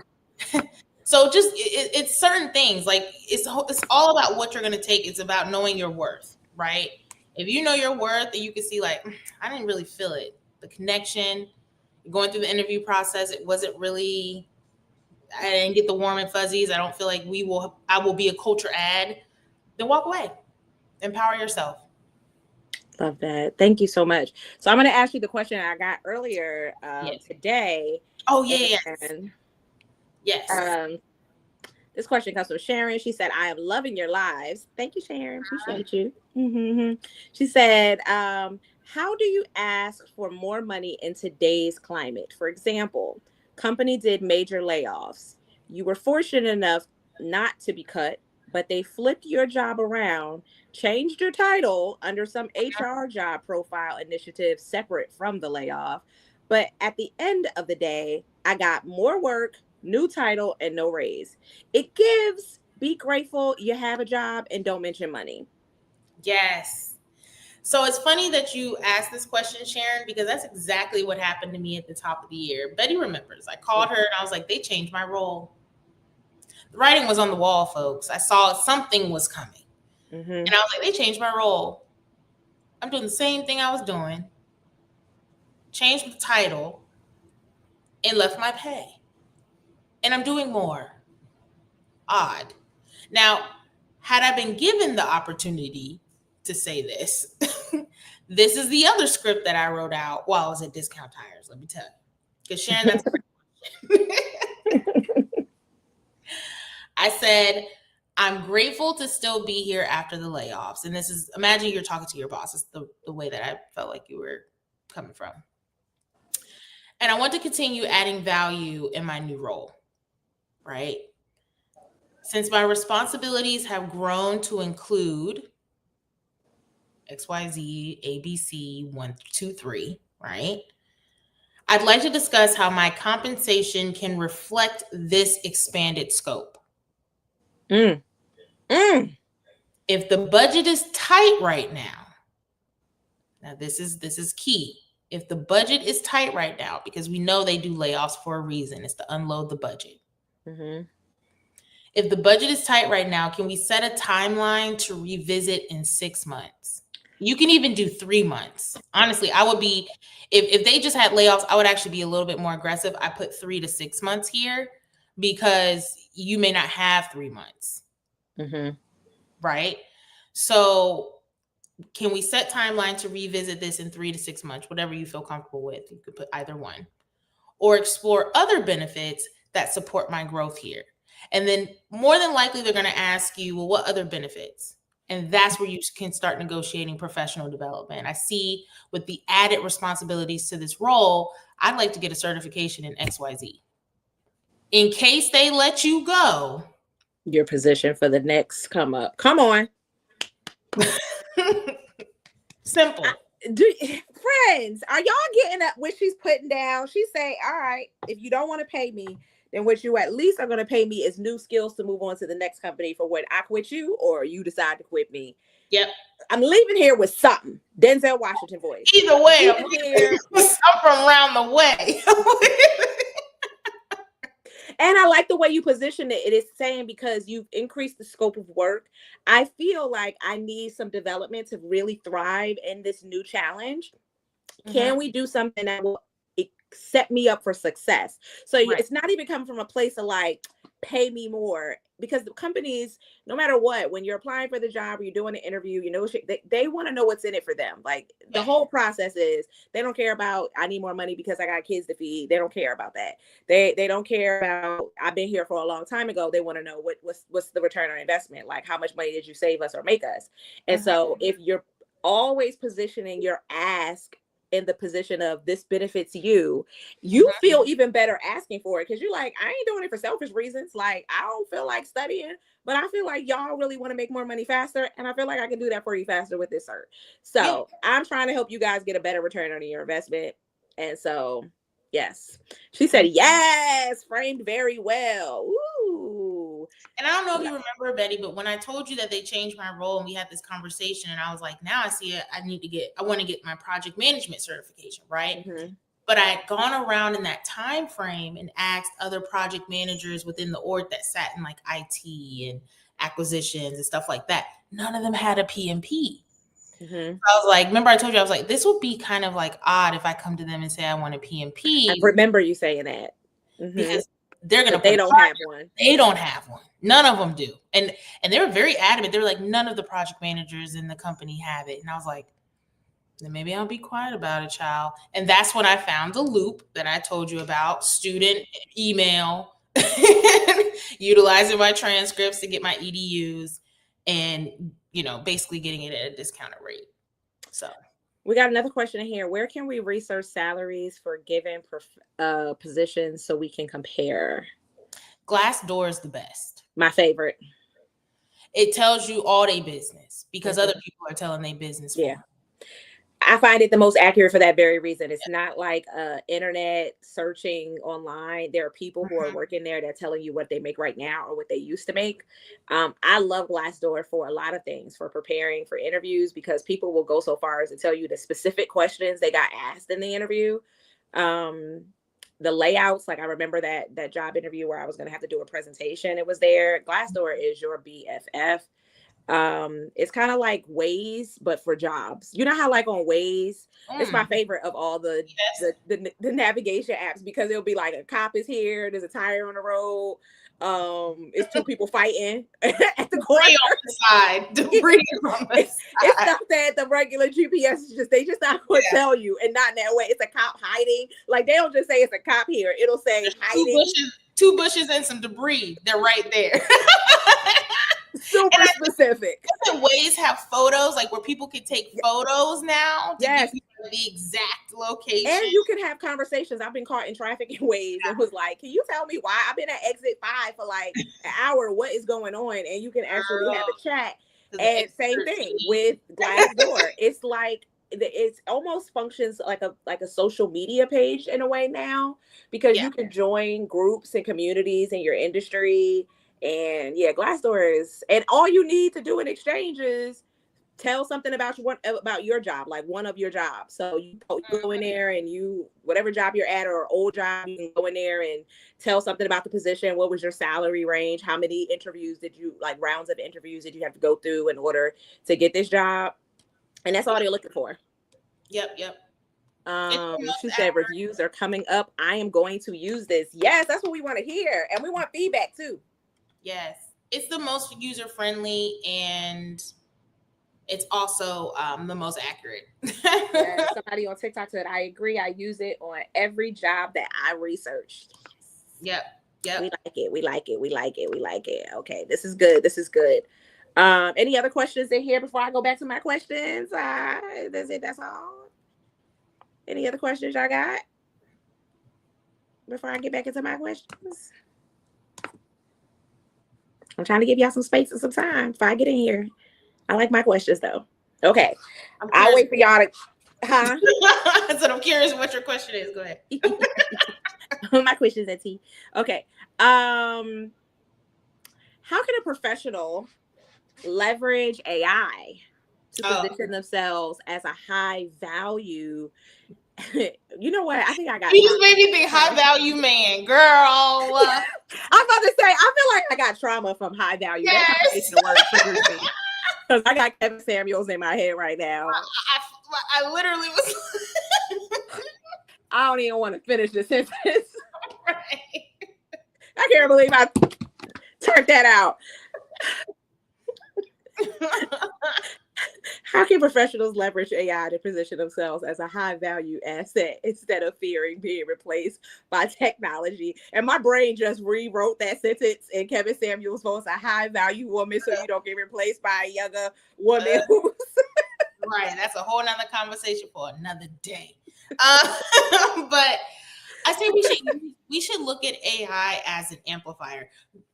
So just it's certain things, like it's all about what you're going to take. It's about knowing your worth, right? If you know your worth, and you can see like, I didn't really feel it, the connection, going through the interview process, it wasn't really, I didn't get the warm and fuzzies. I don't feel like I will be a culture add. Then walk away. Empower yourself. Love that. Thank you so much. So I'm going to ask you the question I got earlier today. Oh yeah. Yes. This question comes from Sharon. She said, I am loving your lives. Thank you, Sharon. Appreciate you. Mm-hmm. She said, how do you ask for more money in today's climate? For example, company did major layoffs. You were fortunate enough not to be cut, but they flipped your job around, changed your title under some HR job profile initiative separate from the layoff. But at the end of the day, I got more work, new title, and no raise. It gives, be grateful you have a job, and don't mention money. Yes. So it's funny that you asked this question, Sharon, because that's exactly what happened to me at the top of the year. Betty remembers. I called her and I was like, they changed my role. The writing was on the wall, folks. I saw something was coming. Mm-hmm. And I was like, they changed my role. I'm doing the same thing I was doing. Changed the title and left my pay. And I'm doing more. Odd. Now, had I been given the opportunity to say this, this is the other script that I wrote out while I was at Discount Tires, let me tell you. Because Sharon, that's I said, I'm grateful to still be here after the layoffs. And this is, imagine you're talking to your boss. It's the way that I felt like you were coming from. And I want to continue adding value in my new role, right? Since my responsibilities have grown to include XYZ, ABC, 1, 2, 3, right? I'd like to discuss how my compensation can reflect this expanded scope. If the budget is tight right now this is key. If the budget is tight right now, because we know they do layoffs for a reason, it's to unload the budget. Mm-hmm. If the budget is tight right now, can we set a timeline to revisit in 6 months? You can even do 3 months. Honestly, I would be, if they just had layoffs, I would actually be a little bit more aggressive. I put 3 to 6 months here because you may not have 3 months. Mm-hmm. Right? So can we set timeline to revisit this in 3 to 6 months, whatever you feel comfortable with? You could put either one. Or explore other benefits that support my growth here. And then more than likely, they're going to ask you, well, what other benefits? And that's where you can start negotiating professional development. I see with the added responsibilities to this role, I'd like to get a certification in XYZ. In case they let you go. Your position for the next come up. Come on. Simple. Friends, are y'all getting up what she's putting down? She say, all right, if you don't want to pay me, then what you at least are going to pay me is new skills to move on to the next company for when I quit you or you decide to quit me. Yep. I'm leaving here with something. Denzel Washington voice. Either way, I'm here. I'm from around the way. And I like the way you position it. It is saying because you've increased the scope of work. I feel like I need some development to really thrive in this new challenge. Mm-hmm. Can we do something that will set me up for success? So It's not even coming from a place of like, pay me more. because the companies, no matter what, when you're applying for the job or you're doing an interview, you know, they want to know what's in it for them. Like the whole process is, they don't care about, I need more money because I got kids to feed. They don't care about that. They don't care about, I've been here for a long time ago. They want to know what's the return on investment? Like, how much money did you save us or make us? And so if you're always positioning your ask in the position of this benefits you, you feel even better asking for it, because you're like, I ain't doing it for selfish reasons. Like, I don't feel like studying, but I feel like y'all really want to make more money faster, and I feel like I can do that for you faster with this cert. So I'm trying to help you guys get a better return on your investment. And so yes, she said yes, framed very well. Ooh. And I don't know if you remember, Betty, but when I told you that they changed my role and we had this conversation, and I was like, now I see it, I want to get my project management certification, right? But I had gone around in that time frame and asked other project managers within the org that sat in like IT and acquisitions and stuff like that. None of them had a PMP. So I was like, remember I told you, I was like, this would be kind of like odd if I come to them and say I want a PMP. I remember you saying that. Because they're going to, they don't have one. They don't have one. None of them do. And they were very adamant. They were like, none of the project managers in the company have it. And I was like, then maybe I'll be quiet about it, child. And that's when I found the loop that I told you about, student email, utilizing my transcripts to get my EDUs, and, you know, basically getting it at a discounted rate. So we got another question in here. Where can we research salaries for given positions so we can compare? Glassdoor is the best. My favorite. It tells you all their business because other people are telling their business. Yeah. I find it the most accurate for that very reason. It's not like internet searching online. There are people who are working there that are telling you what they make right now or what they used to make. I love Glassdoor for a lot of things, for preparing for interviews, because people will go so far as to tell you the specific questions they got asked in the interview. The layouts, like I remember that job interview where I was going to have to do a presentation. It was there. Glassdoor is your BFF. It's kind of like Waze, but for jobs. You know how like on Waze, it's my favorite of all the navigation apps, because it'll be like a cop is here, there's a tire on the road, it's two people fighting at the corner on the side. Debris on the side. It's stuff that the regular GPS is they just not going to tell you, and not in that way. It's a cop hiding. Like, they don't just say it's a cop here. It'll say there's hiding. Two bushes and some debris. They're right there. Super specific. Doesn't Waze have photos, like where people can take photos now to give you the exact location? And you can have conversations. I've been caught in traffic in Waze and was like, can you tell me why? I've been at exit 5 for like an hour. What is going on? And you can actually have a chat. And same thing with Glassdoor. It's like, it's almost functions like a social media page in a way now, because you can join groups and communities in your industry. And Glassdoor is, and all you need to do in exchange is tell something about your job, like one of your jobs. So you go in there and whatever job you're at or old job, you can go in there and tell something about the position. What was your salary range? How many interviews rounds of interviews did you have to go through in order to get this job? And that's all they're looking for. Yep. She said reviews are coming up. I am going to use this. Yes, that's what we want to hear. And we want feedback too. Yes, it's the most user-friendly, and it's also the most accurate. Somebody on TikTok said, I agree. I use it on every job that I researched. Yep. We like it. Okay, this is good. Any other questions in here before I go back to my questions? That's it. That's all. Any other questions y'all got before I get back into my questions? I'm trying to give y'all some space and some time before I get in here. I like my questions though. Okay. I'll wait for y'all to. I said I'm curious what your question is. Go ahead. My question is at T. Okay. How can a professional leverage AI to position themselves as a high value? You know what? I think I got. You just made me think high value man, girl. I'm about to say, I feel like I got trauma from high value. Yes. That word triggers me, because I got Kevin Samuels in my head right now. I literally was. I don't even want to finish the sentence. Right. I can't believe I Work that out. How can professionals leverage AI to position themselves as a high value asset instead of fearing being replaced by technology? And my brain just rewrote that sentence in Kevin Samuel's voice, a high value woman, so you don't get replaced by a younger woman who's right. That's a whole nother conversation for another day. But I say we should look at AI as an amplifier.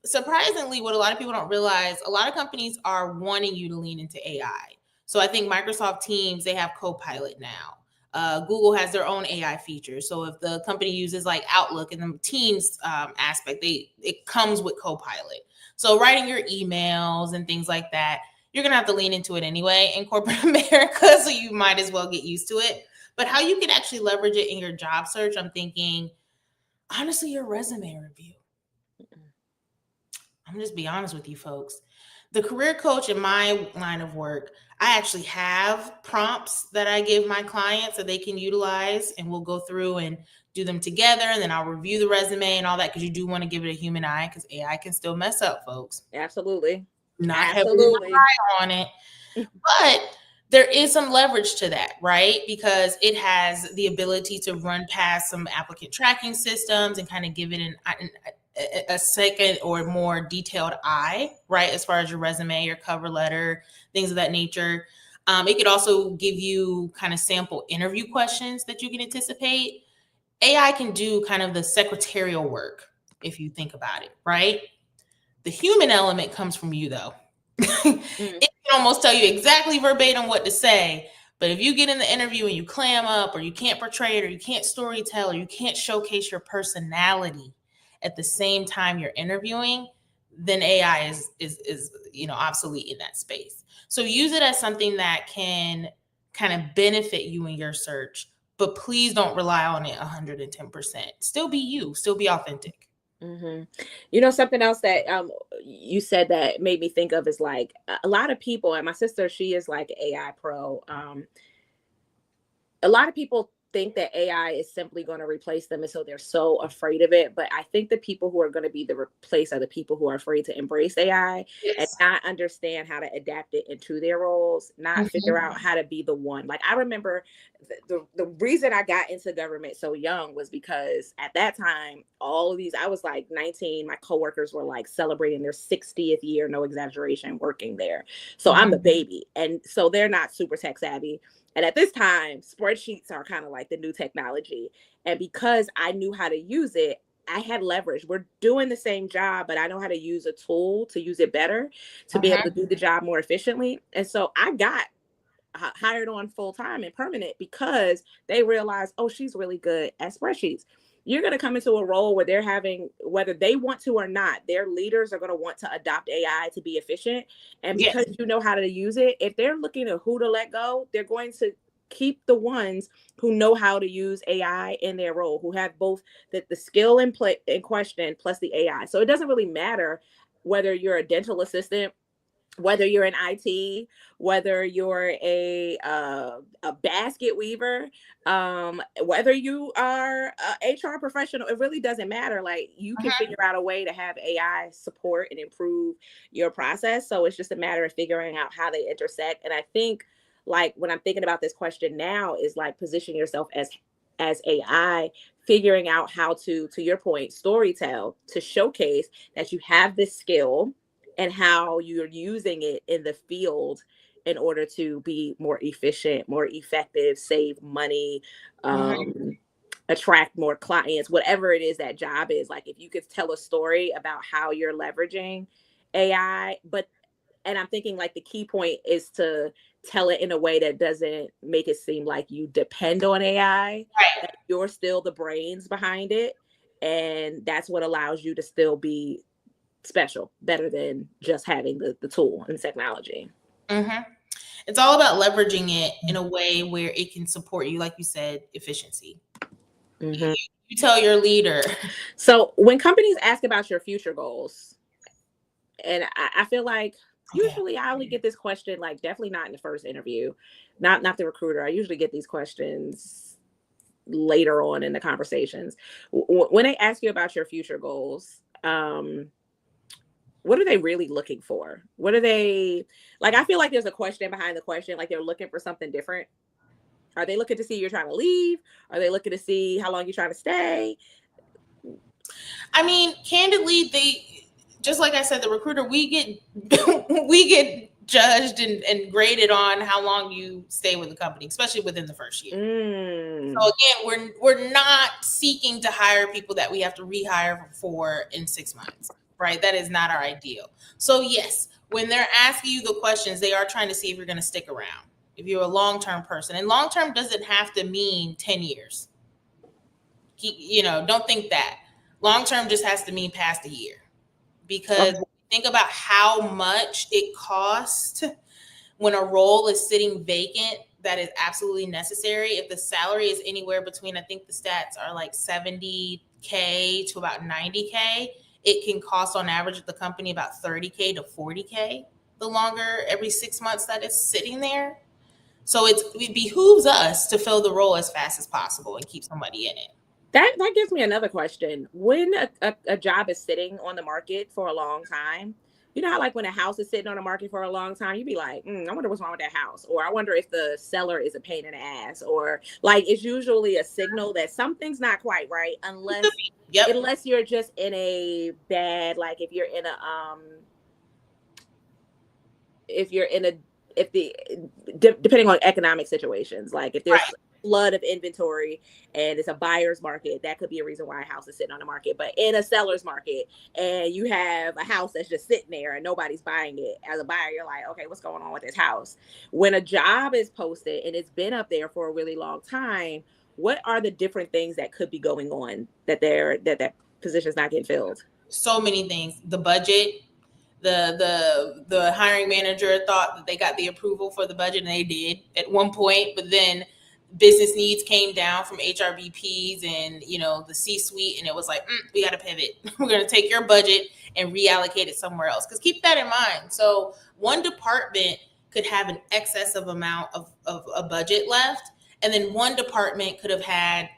Surprisingly, what a lot of people don't realize, a lot of companies are wanting you to lean into AI. So I think Microsoft Teams, they have Copilot now. Google has their own AI features. So if the company uses like Outlook and the Teams aspect, it comes with Copilot. So writing your emails and things like that, you're gonna have to lean into it anyway in corporate America. So you might as well get used to it. But how you can actually leverage it in your job search, I'm thinking, honestly, your resume review. I'm just be honest with you folks. The career coach in my line of work, I actually have prompts that I give my clients that they can utilize, and we'll go through and do them together, and then I'll review the resume and all that, because you do want to give it a human eye, because AI can still mess up, folks. absolutely. Not heavily rely on it. But there is some leverage to that, right? Because it has the ability to run past some applicant tracking systems and kind of give it a second or more detailed eye, right? As far as your resume, your cover letter, things of that nature. It could also give you kind of sample interview questions that you can anticipate. AI can do kind of the secretarial work, if you think about it, right? The human element comes from you, though. It can almost tell you exactly verbatim what to say. But if you get in the interview and you clam up, or you can't portray it, or you can't story tell, or you can't showcase your personality at the same time you're interviewing, then AI is obsolete in that space. So use it as something that can kind of benefit you in your search, but please don't rely on it 110%. Still be you, still be authentic. Mm-hmm. Something else that you said that made me think of is like a lot of people, and my sister, she is like AI pro. A lot of people think that AI is simply going to replace them, and so they're so afraid of it. But I think the people who are going to be the replace are the people who are afraid to embrace AI and not understand how to adapt it into their roles, not figure out how to be the one. Like, I remember the reason I got into government so young was because at that time, all of these, I was like 19, my coworkers were like celebrating their 60th year, no exaggeration, working there. So I'm the baby. And so they're not super tech savvy. And at this time, spreadsheets are kind of like the new technology. And because I knew how to use it, I had leverage. We're doing the same job, but I know how to use a tool to use it better, to be able to do the job more efficiently. And so I got hired on full time and permanent because they realized, oh, she's really good at spreadsheets. You're going to come into a role where they're having, whether they want to or not, their leaders are going to want to adopt AI to be efficient. And because you know how to use it, if they're looking at who to let go, they're going to keep the ones who know how to use AI in their role, who have both the skill in question plus the AI. So it doesn't really matter whether you're a dental assistant, whether you're in IT, whether you're a basket weaver, whether you are a HR professional, it really doesn't matter. Like, you can figure out a way to have AI support and improve your process. So it's just a matter of figuring out how they intersect. And I think, like, when I'm thinking about this question now, is like position yourself as AI, figuring out how to your point, story tell, to showcase that you have this skill and how you're using it in the field in order to be more efficient, more effective, save money, attract more clients, whatever it is that job is. Like, if you could tell a story about how you're leveraging AI, and I'm thinking like the key point is to tell it in a way that doesn't make it seem like you depend on AI, that you're still the brains behind it. And that's what allows you to still be special, better than just having the tool and technology. It's all about leveraging it in a way where it can support you, like you said, efficiency. You tell your leader. So when companies ask about your future goals, and I feel like usually I only get this question, like, definitely not in the first interview, not the recruiter. I usually get these questions later on in the conversations. When they ask you about your future goals, what are they really looking for? What are they like? I feel like there's a question behind the question. Like they're looking for something different. Are they looking to see you're trying to leave? Are they looking to see how long you're trying to stay? I mean, candidly, they, just like I said, the recruiter, we get we get judged and graded on how long you stay with the company, especially within the first year. So again, we're not seeking to hire people that we have to rehire for in 6 months, right? That is not our ideal. So yes, when they're asking you the questions, they are trying to see if you're going to stick around, if you're a long-term person. And long-term doesn't have to mean 10 years. Don't think that. Long-term just has to mean past a year, because Okay. think about how much it costs when a role is sitting vacant that is absolutely necessary. If the salary is anywhere between, I think the stats are like 70K to about 90K, it can cost on average the company about 30K to 40K the longer every 6 months that it's sitting there. So it behooves us to fill the role as fast as possible and keep somebody in it. That gives me another question. When a job is sitting on the market for a long time, you know how like when a house is sitting on the market for a long time, you'd be like, I wonder what's wrong with that house. Or I wonder if the seller is a pain in the ass. Or like it's usually a signal that something's not quite right Yep. unless you're just in a bad, like if you're in a if the depending on economic situations, like if there's Right. flood of inventory and it's a buyer's market, that could be a reason why a house is sitting on the market. But in a seller's market and you have a house that's just sitting there and nobody's buying it, as a buyer you're like, okay, what's going on with this house? When a job is posted and it's been up there for a really long time, what are the different things that could be going on that position's not getting filled? So many things. The budget, the hiring manager thought that they got the approval for the budget, and they did at one point, but then business needs came down from HRBPs and the C-suite, and it was like, we got to pivot. We're going to take your budget and reallocate it somewhere else. Because keep that in mind. So one department could have an excessive amount of a budget left, and then one department could have had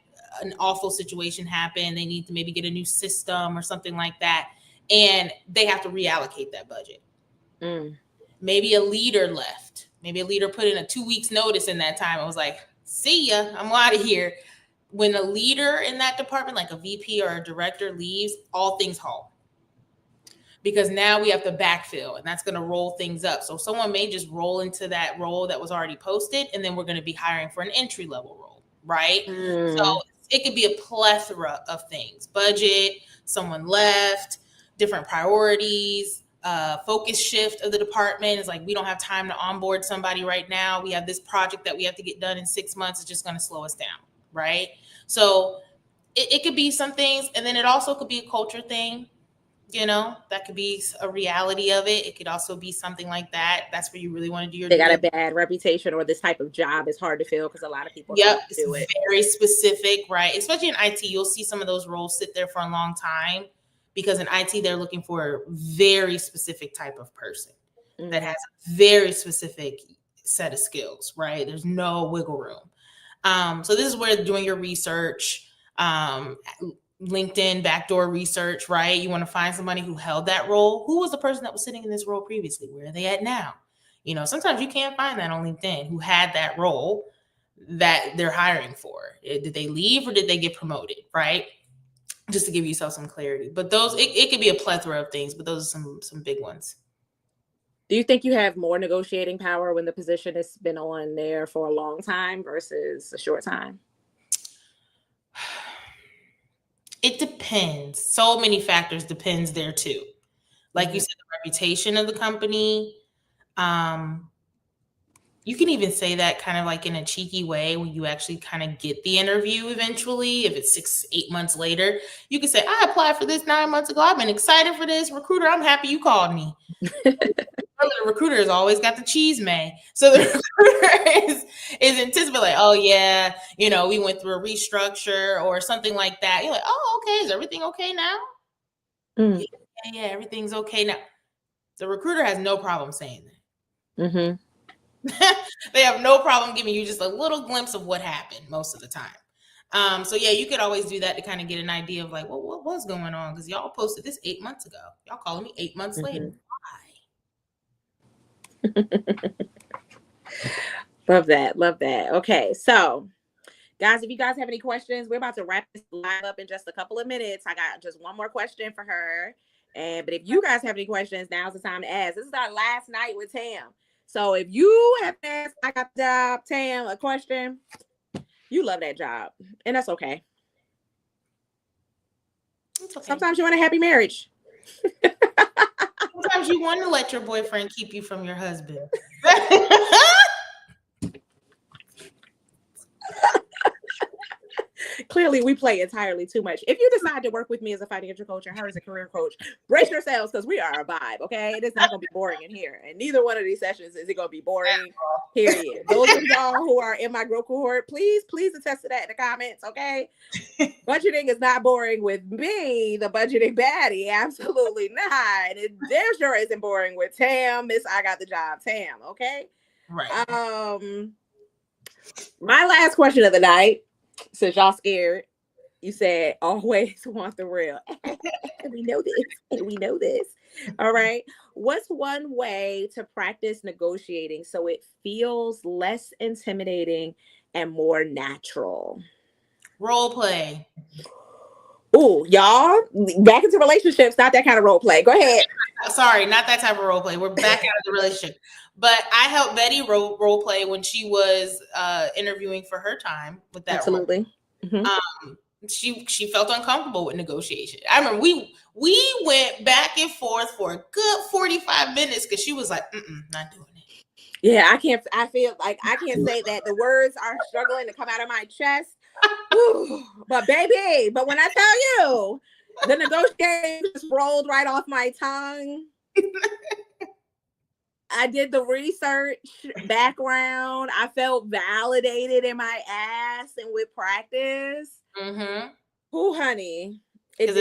an awful situation happen. They need to maybe get a new system or something like that, and they have to reallocate that budget. Maybe a leader left. Maybe a leader put in a 2 weeks notice in that time. I was like, see ya, I'm out of here. When a leader in that department, like a VP or a director, leaves, all things halt. Because now we have to backfill, and that's going to roll things up. So someone may just roll into that role that was already posted, and then we're going to be hiring for an entry level role, right? So it could be a plethora of things. Budget, someone left, different priorities, focus shift of the department. It's like, we don't have time to onboard somebody right now. We have this project that we have to get done in 6 months. It's just going to slow us down, right? So it could be some things, and then it also could be a culture thing. That could be a reality of it. It could also be something like that. That's where you really want to do your. They got a bad reputation, or this type of job is hard to fill because a lot of people Yep, don't do it. Very specific, right? Especially in IT, you'll see some of those roles sit there for a long time because in IT they're looking for a very specific type of person that has a very specific set of skills, right? There's no wiggle room. So this is where doing your research. LinkedIn backdoor research, right? You want to find somebody who held that role. Who was the person that was sitting in this role previously? Where are they at now? Sometimes you can't find that on LinkedIn who had that role that they're hiring for. Did they leave or did they get promoted, right? Just to give yourself some clarity. But those, it could be a plethora of things, but those are some big ones. Do you think you have more negotiating power when the position has been on there for a long time versus a short time? It depends. So many factors depends there too. Like you said, the reputation of the company. You can even say that kind of like in a cheeky way when you actually kind of get the interview eventually. If it's 6-8 months later, you can say, I applied for this 9 months ago. I've been excited for this. Recruiter, I'm happy you called me. The recruiter has always got the cheese may. So the recruiter is anticipating like, oh yeah, we went through a restructure or something like that. You're like, oh, okay, is everything okay now? Yeah, everything's okay now. The recruiter has no problem saying that. They have no problem giving you just a little glimpse of what happened most of the time. So yeah, you could always do that to kind of get an idea of like, well, what was going on? Because y'all posted this 8 months ago. Y'all calling me 8 months later. Why? Love that. Love that. Okay. So, guys, if you guys have any questions, we're about to wrap this live up in just a couple of minutes. I got just one more question for her. But if you guys have any questions, now's the time to ask. This is our last night with Tam. So if you have asked I Got the Job, Tam, a question, you love that job. And that's okay. Okay. Sometimes you want a happy marriage. Sometimes you want to let your boyfriend keep you from your husband. Clearly, we play entirely too much. If you decide to work with me as a financial coach and her as a career coach, brace yourselves because we are a vibe, okay? It is not going to be boring in here. And neither one of these sessions is it going to be boring, period. Those of y'all who are in my growth cohort, please attest to that in the comments, okay? Budgeting is not boring with me, the budgeting baddie. Absolutely not. It damn sure isn't boring with Tam, Miss I Got the Job, Tam, okay? Right. My last question of the night, since y'all scared, you said always want the real. We know this. We know this. All right. What's one way to practice negotiating so it feels less intimidating and more natural? Role play. Ooh, y'all, back into relationships, not that kind of role play. Go ahead. Sorry, not that type of role play. We're back out of the relationship. But I helped Betty role play when she was interviewing for her time with that Absolutely. role. She felt uncomfortable with negotiation. I remember we went back and forth for a good 45 minutes because she was like, not doing it. Yeah, I feel like I can't say that. The words are struggling to come out of my chest. But when I tell you, the negotiation just rolled right off my tongue. I did the research background. I felt validated in my ass and with practice. Ooh, honey. It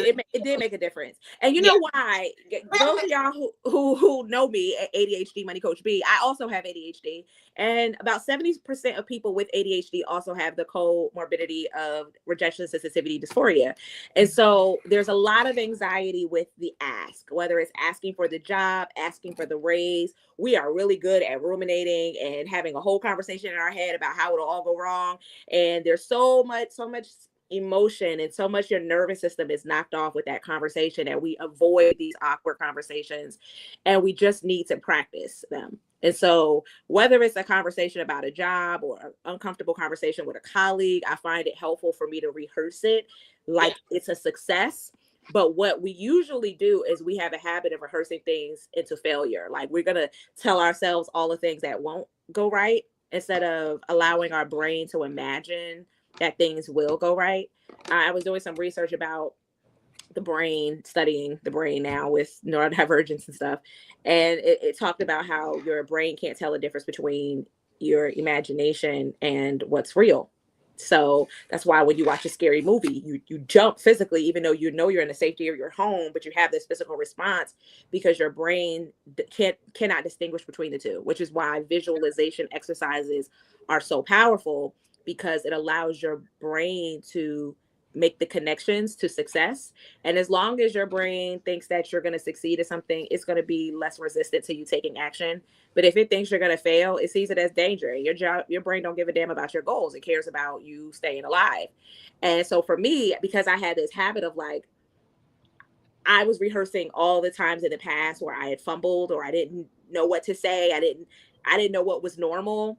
did make a difference. And you know why? Those of y'all who know me at ADHD Money Coach B, I also have ADHD. And about 70% of people with ADHD also have the comorbidity of rejection sensitivity dysphoria. And so there's a lot of anxiety with the ask, whether it's asking for the job, asking for the raise. We are really good at ruminating and having a whole conversation in our head about how it'll all go wrong. And there's so much emotion and so much your nervous system is knocked off with that conversation, and we avoid these awkward conversations, and we just need to practice them. And so whether it's a conversation about a job or an uncomfortable conversation with a colleague, I find it helpful for me to rehearse it like it's a success. But what we usually do is we have a habit of rehearsing things into failure. Like we're going to tell ourselves all the things that won't go right instead of allowing our brain to imagine that things will go right. I was doing some research about the brain, studying the brain now with neurodivergence and stuff. And it talked about how your brain can't tell the difference between your imagination and what's real. So that's why when you watch a scary movie, you jump physically, even though you know you're in the safety of your home, but you have this physical response because your brain cannot distinguish between the two, which is why visualization exercises are so powerful, because it allows your brain to make the connections to success. And as long as your brain thinks that you're going to succeed at something, it's going to be less resistant to you taking action. But if it thinks you're going to fail, it sees it as danger. Your brain don't give a damn about your goals. It cares about you staying alive. And so for me, because I had this habit of like, I was rehearsing all the times in the past where I had fumbled or I didn't know what to say. I didn't know what was normal.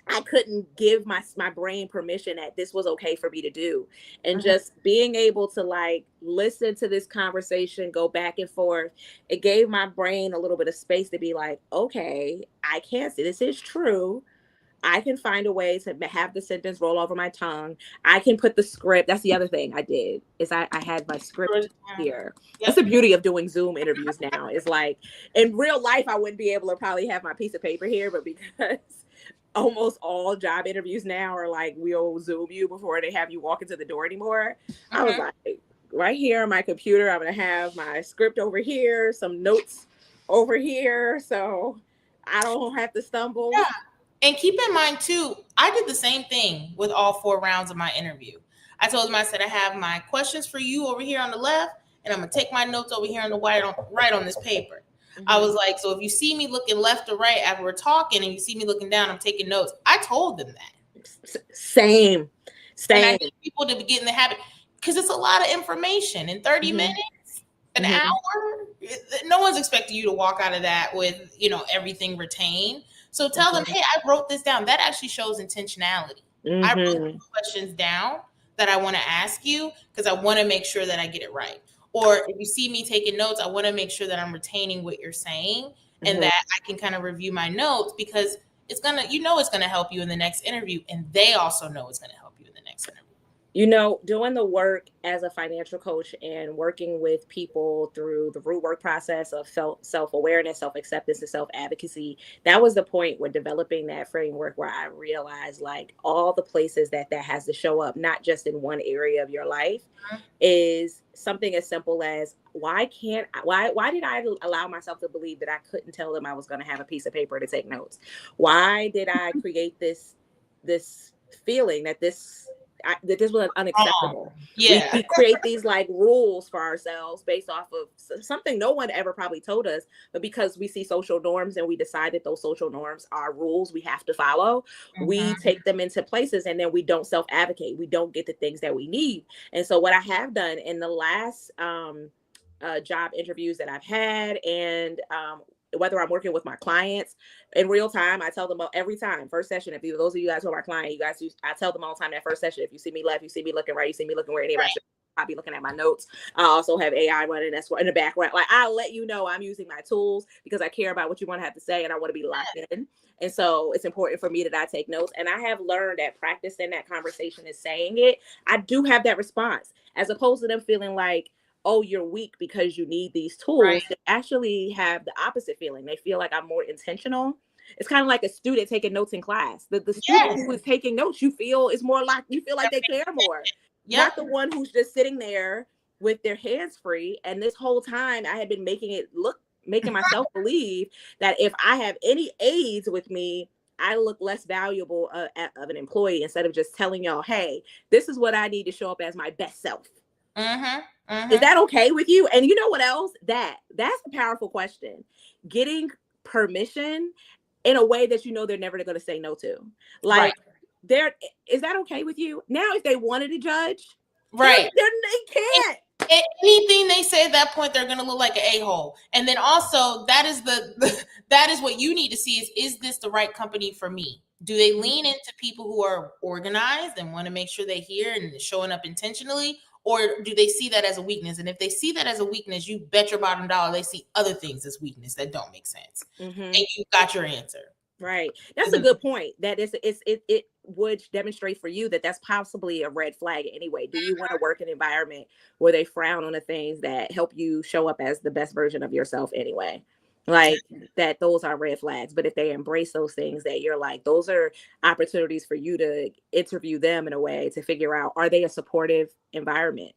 I couldn't give my brain permission that this was okay for me to do. And just being able to like listen to this conversation, go back and forth, it gave my brain a little bit of space to be like, okay, I can't say this is true. I can find a way to have the sentence roll over my tongue. I can put the script. That's the other thing I did is I had my script here. That's the beauty of doing Zoom interviews now. Is like in real life, I wouldn't be able to probably have my piece of paper here, but because almost all job interviews now are like, we'll Zoom you before they have you walk into the door anymore. I was like, right here on my computer, I'm going to have my script over here, some notes over here, so I don't have to stumble. Yeah. And keep in mind too, I did the same thing with all 4 rounds of my interview. I told them, I said, I have my questions for you over here on the left, and I'm going to take my notes over here on the right on this paper. I was like, so if you see me looking left or right as we're talking and you see me looking down, I'm taking notes. I told them that. Same. And I need people to get in the habit, because it's a lot of information in 30 minutes, an hour. No one's expecting you to walk out of that with, everything retained. So tell them, hey, I wrote this down. That actually shows intentionality. I wrote questions down that I want to ask you because I want to make sure that I get it right. Or if you see me taking notes, I want to make sure that I'm retaining what you're saying and that I can kind of review my notes, because it's going to help you in the next interview. And they also know it's going to help you in the next interview. Doing the work as a financial coach and working with people through the root work process of self-awareness, self-acceptance, and self-advocacy, that was the point with developing that framework where I realized, like, all the places that has to show up, not just in one area of your life, is something as simple as, why did I allow myself to believe that I couldn't tell them I was going to have a piece of paper to take notes? Why did I create this feeling that this was unacceptable? We create these like rules for ourselves based off of something no one ever probably told us, but because we see social norms and we decide that those social norms are rules we have to follow, we take them into places, and then we don't self-advocate. We don't get the things that we need. And so what I have done in the last job interviews that I've had, and whether I'm working with my clients in real time, I tell them every time, first session, if those of you guys who are my client, I tell them all the time that first session, if you see me left, you see me looking right, you see me looking where anybody should, I'll be looking at my notes. I also have AI running that's in the background. Like, I'll let you know I'm using my tools because I care about what you want to have to say and I want to be locked in. And so it's important for me that I take notes. And I have learned that practicing that conversation and saying it, I do have that response, as opposed to them feeling like, oh, you're weak because you need these tools. They actually have the opposite feeling. They feel like I'm more intentional. It's kind of like a student taking notes in class. The student who is taking notes, you feel is more like, you feel like they care more. Not the one who's just sitting there with their hands free. And this whole time I had been making myself believe that if I have any aides with me, I look less valuable of an employee, instead of just telling y'all, hey, this is what I need to show up as my best self. Is that okay with you? And you know what else? That's a powerful question. Getting permission in a way that they're never going to say no to. Like, is that okay with you? Now, if they wanted to judge, they can't. Anything they say at that point, they're going to look like an a-hole. And then also, that is what you need to see is this the right company for me? Do they lean into people who are organized and want to make sure they hear and showing up intentionally? Or do they see that as a weakness? And if they see that as a weakness, you bet your bottom dollar they see other things as weakness that don't make sense. And you got your answer. Right. That's a good point. That it would demonstrate for you that that's possibly a red flag anyway. Do you want to work in an environment where they frown on the things that help you show up as the best version of yourself anyway? Like, that those are red flags. But if they embrace those things, that you're like, those are opportunities for you to interview them in a way to figure out, are they a supportive environment?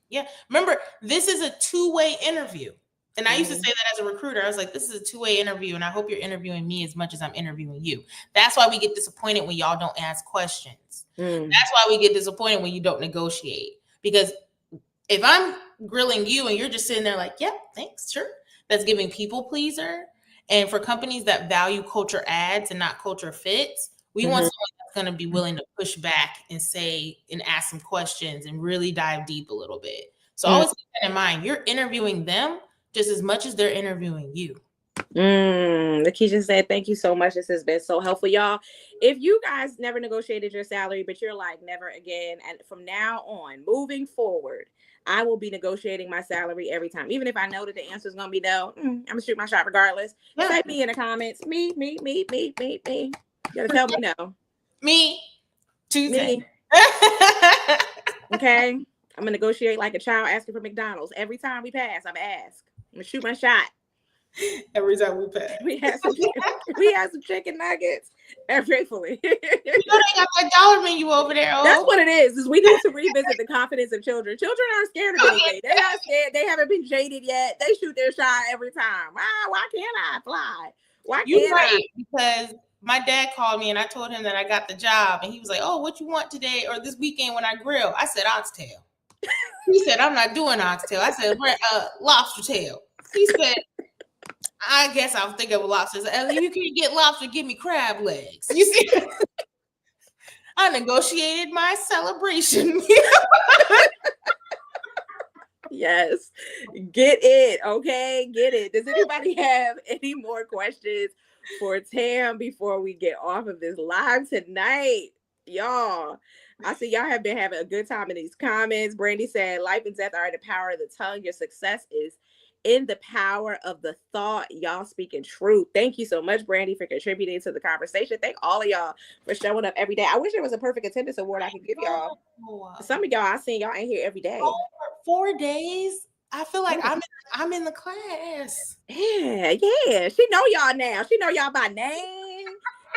Yeah. Remember, this is a two-way interview. And I used to say that as a recruiter. I was like, this is a two-way interview, and I hope you're interviewing me as much as I'm interviewing you. That's why we get disappointed when y'all don't ask questions. That's why we get disappointed when you don't negotiate. Because if I'm grilling you and you're just sitting there like, yeah, thanks, sure. That's giving people pleaser. And for companies that value culture adds and not culture fits, we want someone that's going to be willing to push back and say and ask some questions and really dive deep a little bit. So always keep that in mind. You're interviewing them just as much as they're interviewing you. Lakeisha said, thank you so much. This has been so helpful, y'all. If you guys never negotiated your salary, but you're like, never again, and from now on, moving forward, I will be negotiating my salary every time. Even if I know that the answer is going to be no, I'm going to shoot my shot regardless. Say me in the comments. Me. You got to tell me no. Me. Tuesday. Me. Okay? I'm going to negotiate like a child asking for McDonald's. Every time we pass, I'm going to ask. I'm going to shoot my shot. Every time we pass. We had some chicken nuggets. Gratefully. You know they got that dollar menu over there. That's what it is we need to revisit the confidence of children. Children aren't scared of anything. They're not scared. They haven't been jaded yet. They shoot their shot every time. Why can't I fly? Why can't I? Because My dad called me and I told him that I got the job, and he was like, "Oh, what you want today or this weekend when I grill?" I said oxtail. He said, "I'm not doing oxtail." I said, "Lobster tail." He said, "I guess I'll think of a lobster." You can't get lobster, give me crab legs. You see, I negotiated my celebration. Yes. Get it. Okay. Get it. Does anybody have any more questions for Tam before we get off of this live tonight? Y'all, I see y'all have been having a good time in these comments. Brandy said, life and death are in the power of the tongue. Your success is in the power of the thought. Y'all speaking truth. Thank you so much, Brandy, for contributing to the conversation. Thank all of y'all for showing up every day. I wish there was a perfect attendance award I could give y'all. Some of y'all, I seen y'all in here every day. 4 days. I feel like I'm in the class. Yeah, yeah. She know y'all now. She know y'all by name.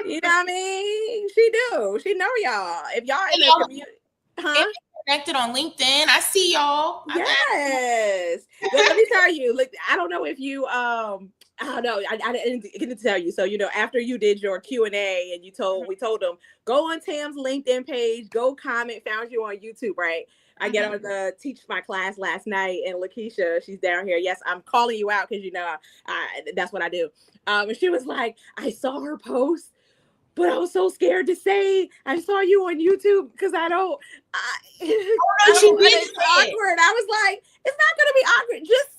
You know what I mean? She do. She know y'all. If y'all in the community, huh? Connected on LinkedIn. I see y'all. Yes. Let me tell you. Look, I don't know if you I don't know. I didn't get to tell you. So after you did your Q&A and we told them go on Tam's LinkedIn page, go comment. Found you on YouTube, right? I get on the teach my class last night, and Lakeisha, she's down here. Yes, I'm calling you out because that's what I do. And she was like, I saw her post, but I was so scared to say I saw you on YouTube because I don't it's awkward. I was like, it's not gonna be awkward. Just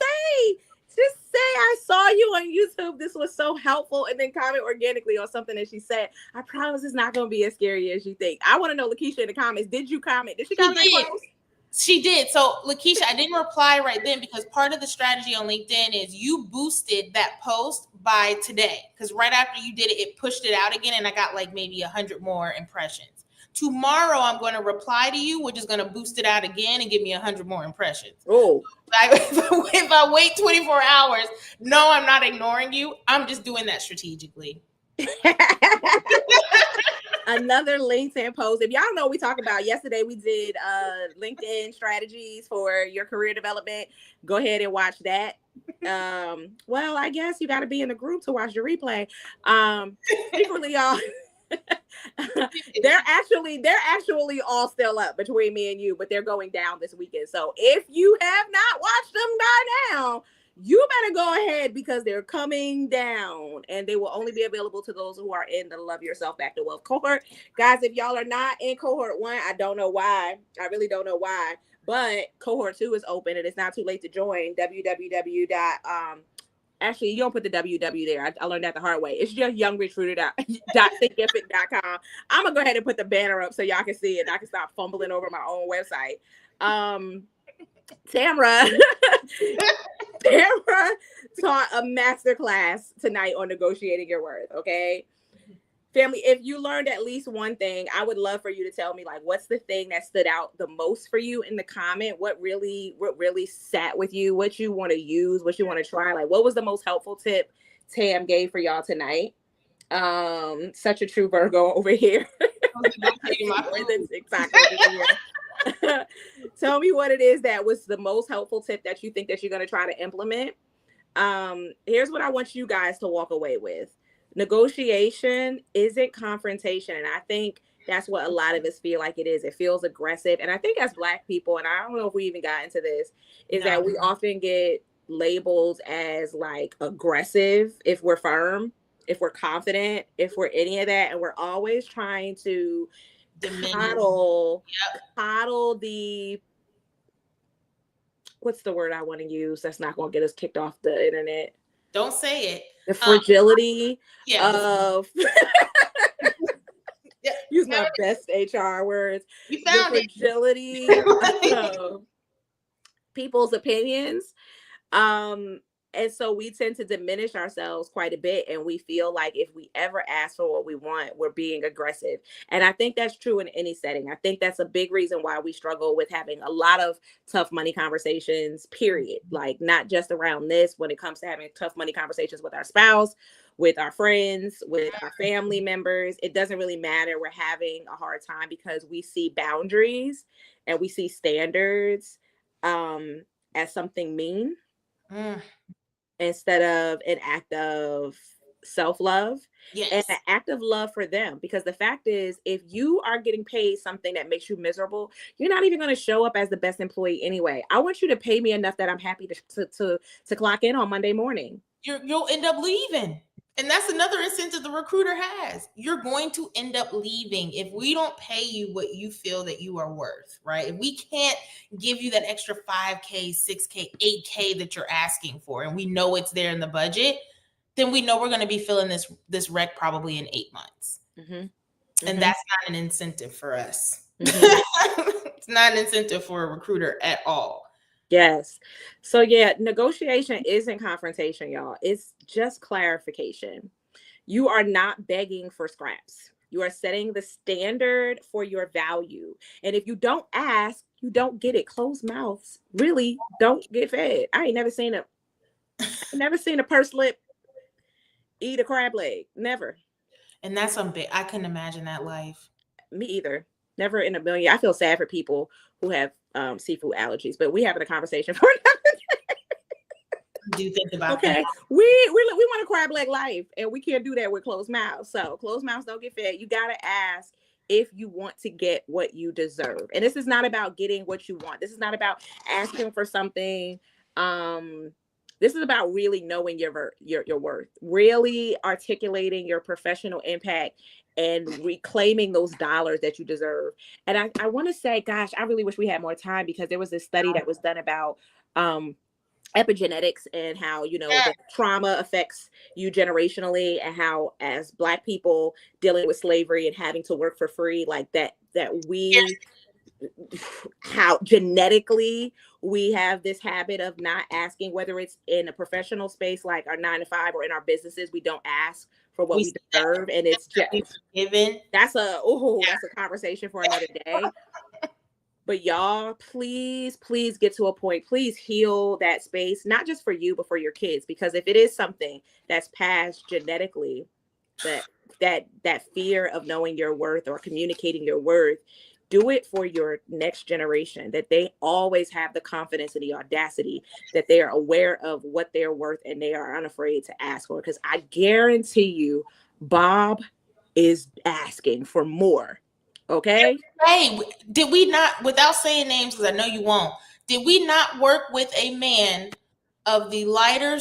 say I saw you on YouTube. This was so helpful, and then comment organically on something that she said. I promise it's not gonna be as scary as you think. I want to know, Lakeisha, in the comments, did you comment? Did she comment on the post? She did. So, Lakeisha, I didn't reply right then because part of the strategy on LinkedIn is you boosted that post by today. Because right after you did it, it pushed it out again, and I got like maybe 100 more impressions. Tomorrow, I'm going to reply to you, which is going to boost it out again and give me 100 more impressions. Oh. If I wait 24 hours, no, I'm not ignoring you. I'm just doing that strategically. Another LinkedIn post. If y'all know what we talked about yesterday, we did LinkedIn strategies for your career development. Go ahead and watch that. Well, I guess you got to be in the group to watch the replay. Secretly, y'all, they're actually all still up between me and you, but they're going down this weekend. So if you have not watched them by now, you better go ahead because they're coming down, and they will only be available to those who are in the Love Yourself Back to Wealth cohort. Guys, if y'all are not in cohort 1, I don't know why. I really don't know why. But cohort 2 is open, and it's not too late to join. Actually, you don't put the WW there. I learned that the hard way. It's just youngrichrecruiter.thinkific.com. I'm going to go ahead and put the banner up so y'all can see it. And I can stop fumbling over my own website. Tamra taught a masterclass tonight on negotiating your worth. Okay. Family, if you learned at least one thing, I would love for you to tell me, like, what's the thing that stood out the most for you in the comment? What really sat with you? What you want to use? What you want to try? Like, what was the most helpful tip Tam gave for y'all tonight? Such a true Virgo over here. Tell me what it is that was the most helpful tip that you think that you're going to try to implement. Here's what I want you guys to walk away with. Negotiation isn't confrontation. And I think that's what a lot of us feel like it is. It feels aggressive. And I think as Black people, and I don't know if we even got into this, is that we often get labeled as like aggressive if we're firm, if we're confident, if we're any of that. And we're always trying to coddle the, what's the word I want to use that's not going to get us kicked off the internet? Don't say it. The fragility of use my best HR words. You found the fragility of people's opinions. And so we tend to diminish ourselves quite a bit, and we feel like if we ever ask for what we want, we're being aggressive. And I think that's true in any setting. I think that's a big reason why we struggle with having a lot of tough money conversations, period. Like, not just around this, when it comes to having tough money conversations with our spouse, with our friends, with our family members. It doesn't really matter. We're having a hard time because we see boundaries and we see standards as something mean. Instead of an act of self-love and Yes. an act of love for them. Because the fact is, if you are getting paid something that makes you miserable, you're not even going to show up as the best employee anyway. I want you to pay me enough that I'm happy to clock in on Monday morning. You'll end up leaving. And that's another incentive the recruiter has. You're going to end up leaving if we don't pay you what you feel that you are worth, right? If we can't give you that extra 5K, 6K, 8K that you're asking for, and we know it's there in the budget, then we know we're going to be filling this rec probably in 8 months. And that's not an incentive for us. It's not an incentive for a recruiter at all. Yes. So yeah, negotiation isn't confrontation, y'all. It's just clarification. You are not begging for scraps. You are setting the standard for your value. And if you don't ask, you don't get it. Closed mouths really don't get fed. I ain't never seen a purse lip eat a crab leg. Never. And that's something I couldn't imagine that life. Me either. Never in a million. I feel sad for people who have seafood allergies, but we having a conversation for another day. Do think about that. We want a crab leg life, and we can't do that with closed mouths. So closed mouths don't get fed. You gotta ask if you want to get what you deserve. And this is not about getting what you want. This is not about asking for something. This is about really knowing your worth, really articulating your professional impact and reclaiming those dollars that you deserve. And I want to say, gosh, I really wish we had more time, because there was this study that was done about epigenetics and how, the trauma affects you generationally, and how as Black people dealing with slavery and having to work for free, like that we, how genetically we have this habit of not asking, whether it's in a professional space like our 9 to 5 or in our businesses. We don't ask for what we deserve, and it's just given. That's a conversation for another day. But y'all, please get to a point. Please heal that space, not just for you, but for your kids. Because if it is something that's passed genetically, that fear of knowing your worth or communicating your worth, do it for your next generation, that they always have the confidence and the audacity that they are aware of what they're worth and they are unafraid to ask for. Because I guarantee you, Bob is asking for more. Okay. Hey, did we not, without saying names, because I know you won't, did we not work with a man of the lighter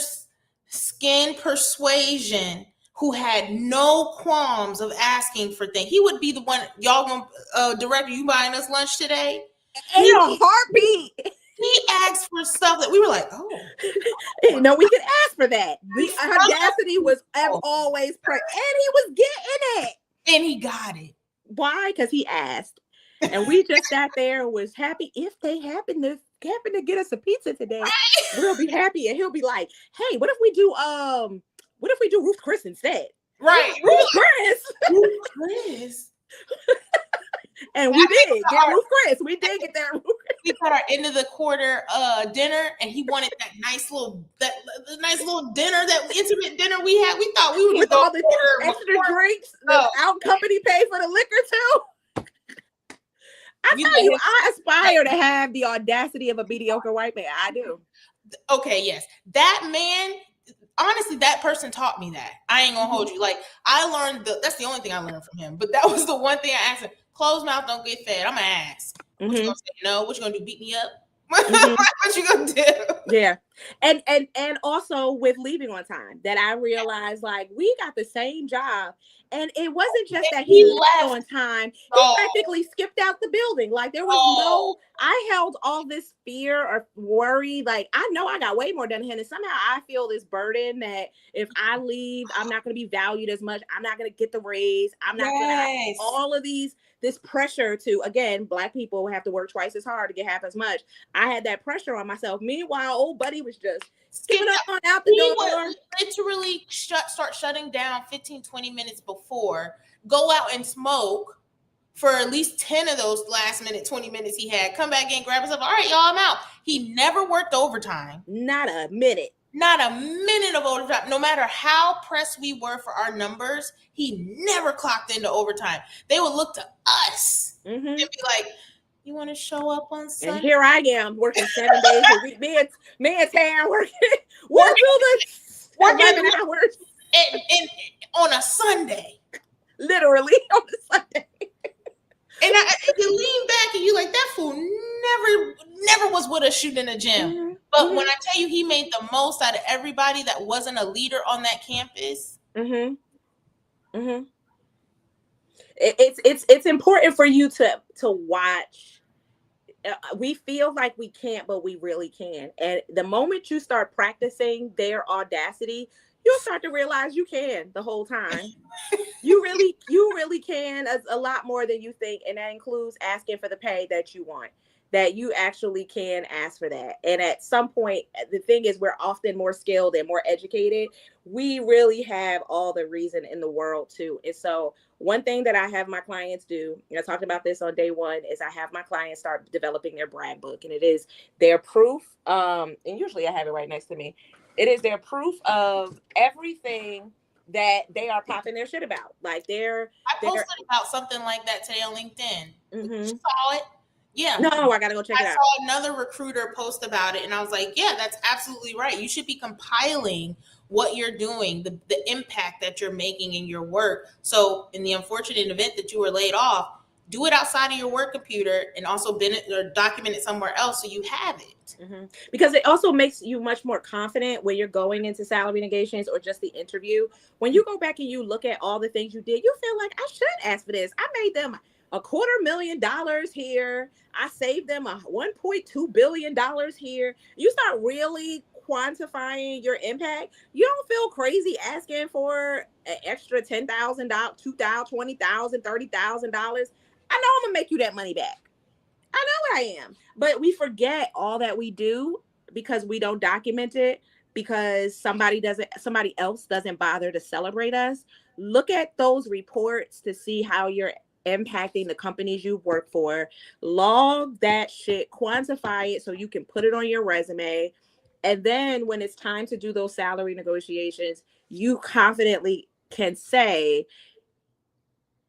skin persuasion who had no qualms of asking for things? He would be the one, y'all gonna, director, you buying us lunch today? In a heartbeat. He asked for stuff that we were like, oh. No, we could ask for that. The audacity was always present, and he was getting it. And he got it. Why? Because he asked. And we just sat there and was happy. If they happen to get us a pizza today, we'll be happy. And he'll be like, hey, what if we do Ruth Chris instead? Right. Ruth Chris. And we did get Ruth Chris. We did get that Ruth Chris. We got our end of the quarter dinner, and he wanted that nice little dinner, that intimate dinner we had. We thought we would with all the extra drinks, our company paid for the liquor too. I tell you, I aspire to have the audacity of a mediocre white man. I do. Okay, yes. That man, honestly, that person taught me that. I ain't gonna hold you. Like, I learned that's the only thing I learned from him. But that was the one thing I asked him. Closed mouth don't get fed. I'm gonna ask. What you gonna say? No. What you gonna do? Beat me up? What you gonna do? Yeah. And also with leaving on time, that I realized, like, we got the same job. And it wasn't just that he left on time. He practically skipped out the building. Like, there was I held all this fear or worry. Like, I know I got way more done than him. And somehow I feel this burden that if I leave, I'm not going to be valued as much. I'm not going to get the raise. I'm not going to have all of this pressure to, again, Black people have to work twice as hard to get half as much. I had that pressure on myself. Meanwhile, old buddy was just skipping up on out the door. Literally start shutting down 15, 20 minutes before, go out and smoke for at least 10 of those last minute 20 minutes he had, come back in, grab himself. All right, y'all, I'm out. He never worked overtime. Not a minute. Not a minute of overtime. No matter how pressed we were for our numbers, he never clocked into overtime. They would look to us and be like, you want to show up on Sunday? And here I am working 7 days a week. Me and Tam working 11 hours. on a Sunday. Literally on a Sunday. And you lean back and you like, that fool never was with us shooting in the gym. Mm-hmm. But Mm-hmm. when I tell you he made the most out of everybody that wasn't a leader on that campus. Mm-hmm. Mm-hmm. It's important for you to watch. We feel like we can't, but we really can. And the moment you start practicing their audacity, you'll start to realize you can the whole time. You really can a lot more than you think. And that includes asking for the pay that you want, that you actually can ask for that. And at some point, the thing is, we're often more skilled and more educated. We really have all the reason in the world to. And so one thing that I have my clients do, and I talked about this on day one, is I have my clients start developing their brag book. And it is their proof. And usually I have it right next to me. It is their proof of everything that they are popping their shit about. Like I posted about something like that today on LinkedIn. Mm-hmm. You saw it? Yeah. No, I gotta go check it out. I saw another recruiter post about it, and I was like, yeah, that's absolutely right. You should be compiling what you're doing, the impact that you're making in your work. So in the unfortunate event that you were laid off, do it outside of your work computer and also document it somewhere else so you have it. Mm-hmm. Because it also makes you much more confident when you're going into salary negotiations or just the interview. When you go back and you look at all the things you did, you feel like, I should ask for this. I made them $250,000 here. I saved them $1.2 billion here. You start really quantifying your impact. You don't feel crazy asking for an extra $10,000, $2,000, $20,000, $30,000. I know I'm gonna make you that money back. I know I am. But we forget all that we do because we don't document it, because somebody else doesn't bother to celebrate us. Look at those reports to see how you're impacting the companies you work for. Log that shit, quantify it so you can put it on your resume. And then when it's time to do those salary negotiations, you confidently can say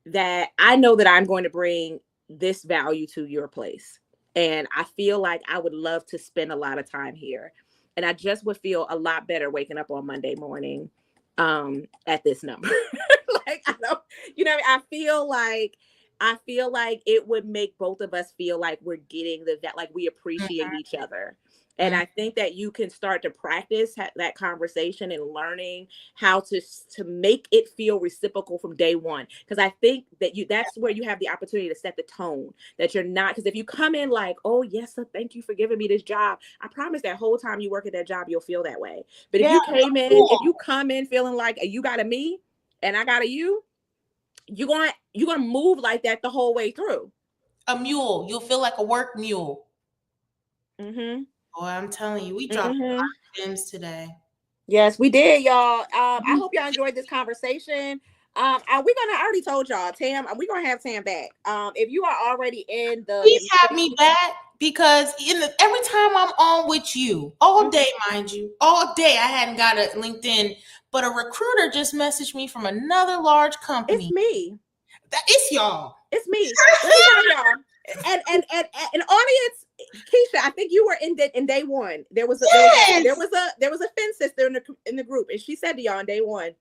that I know that I'm going to bring this value to your place. And I feel like I would love to spend a lot of time here. And I just would feel a lot better waking up on Monday morning at this number. Like, I don't, I feel like it would make both of us feel like we're getting that, like we appreciate each other. And I think that you can start to practice that conversation and learning how to make it feel reciprocal from day one. Because I think that that's where you have the opportunity to set the tone, that you're not, because if you come in like, oh, yes, sir, thank you for giving me this job. I promise that whole time you work at that job, you'll feel that way. But if you come in feeling like you got a me and I got a you, you're going to move like that the whole way through. A mule. You'll feel like a work mule. Mm-hmm. Boy, I'm telling you, we dropped a lot of gems today. Yes, we did, y'all. I hope y'all enjoyed this conversation. I already told y'all, Tam, we're gonna have Tam back. If you are already in the, please have me back, because every time I'm on with you, all day, mind you, all day, I hadn't got a LinkedIn, but a recruiter just messaged me from another large company. It's me. It's y'all. It's me. Let me tell y'all. And audience, Keisha, I think you were in day one. There was a Finn sister in the group, and she said to y'all on day one,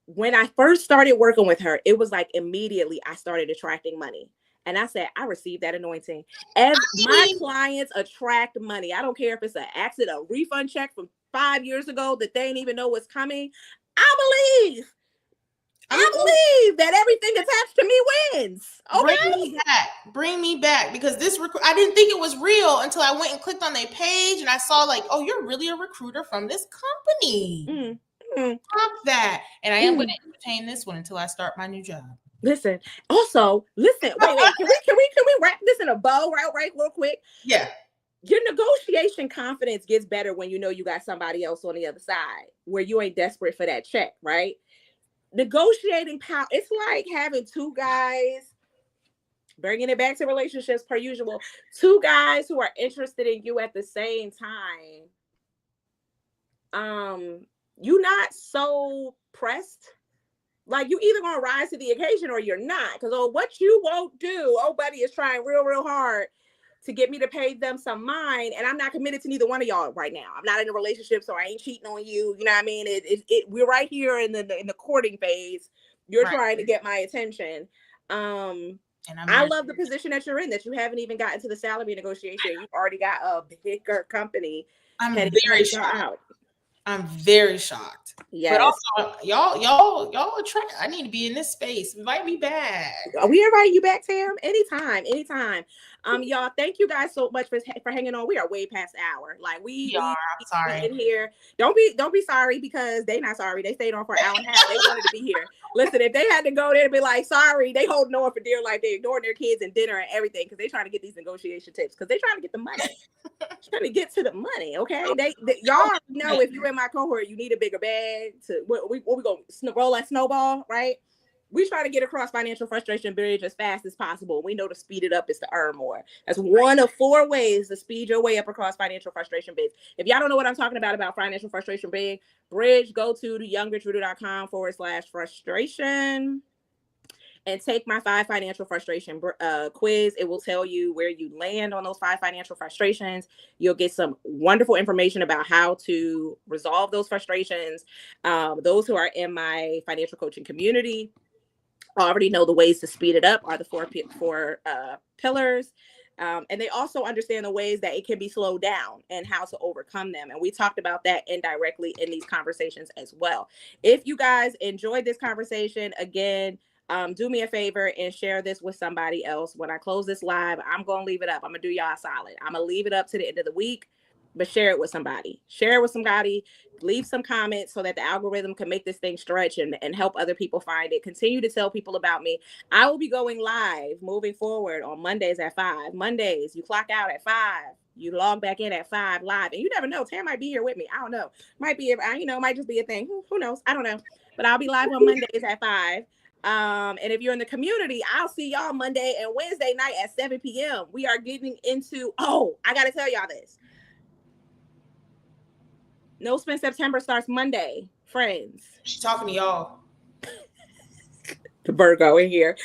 when I first started working with her, it was like immediately I started attracting money. And I said, I received that anointing. As my clients attract money, I don't care if it's an accident, a refund check from 5 years ago that they ain't even know what's coming. I believe that everything attached to me wins. Okay? Bring me back, because I didn't think it was real until I went and clicked on their page and I saw like, oh, you're really a recruiter from this company. Stop that. And I am going to entertain this one until I start my new job. Listen. Wait. Can we wrap this in a bow right real quick? Yeah. Your negotiation confidence gets better when you know you got somebody else on the other side, where you ain't desperate for that check, right? Negotiating power. It's like having two guys, bringing it back to relationships per usual, two guys who are interested in you at the same time. You're not so pressed. Like, you either gonna rise to the occasion or you're not. Because what you won't do, buddy is trying real hard to get me to pay them some mind, and I'm not committed to neither one of y'all right now. I'm not in a relationship, so I ain't cheating on you. You know what I mean? We're right here in the courting phase. You're trying to get my attention. And I love the position that you're in, that you haven't even gotten to the salary negotiation. You've already got a bigger company. I'm very shocked. I'm very shocked. Yes. But also, y'all attract. I need to be in this space. Invite me back. We invite you back, Tam. Anytime. Y'all, thank you guys so much for hanging on. We are way past the hour. Like we I'm sorry. In here. Don't be sorry, because they not sorry. They stayed on for an hour and a half. They wanted to be here. Listen, if they had to go there and be like, sorry, they holding on for dear life. They ignoring their kids and dinner and everything because they trying to get these negotiation tips, because they trying to get the money. Trying to get to the money, okay? Y'all know, if you're in my cohort, you need a bigger bag to what we gonna roll that snowball, right? We try to get across financial frustration bridge as fast as possible. We know to speed it up is to earn more. That's one of 4 ways to speed your way up across financial frustration bridge. If y'all don't know what I'm talking about financial frustration bridge, go to youngrichruder.com/frustration and take my 5 financial frustration quiz. It will tell you where you land on those 5 financial frustrations. You'll get some wonderful information about how to resolve those frustrations. Those who are in my financial coaching community already know the ways to speed it up are the 4 pillars. And they also understand the ways that it can be slowed down and how to overcome them. And we talked about that indirectly in these conversations as well. If you guys enjoyed this conversation, again, do me a favor and share this with somebody else. When I close this live, I'm going to leave it up. I'm going to do y'all a solid. I'm going to leave it up to the end of the week, but share it with somebody. Leave some comments so that the algorithm can make this thing stretch and help other people find it. Continue to tell people about me. I will be going live moving forward on Mondays at 5. Mondays, you clock out at 5. You log back in at 5 live. And you never know, Tam might be here with me. I don't know. Might just be a thing. Who knows? I don't know. But I'll be live on Mondays at 5. And if you're in the community, I'll see y'all Monday and Wednesday night at 7 p.m. We are getting into, I got to tell y'all this. No Spend September starts Monday, friends. She's talking to y'all. The Virgo in here.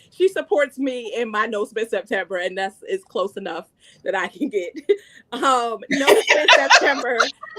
She supports me in my No Spend September, and is close enough that I can get. No Spend September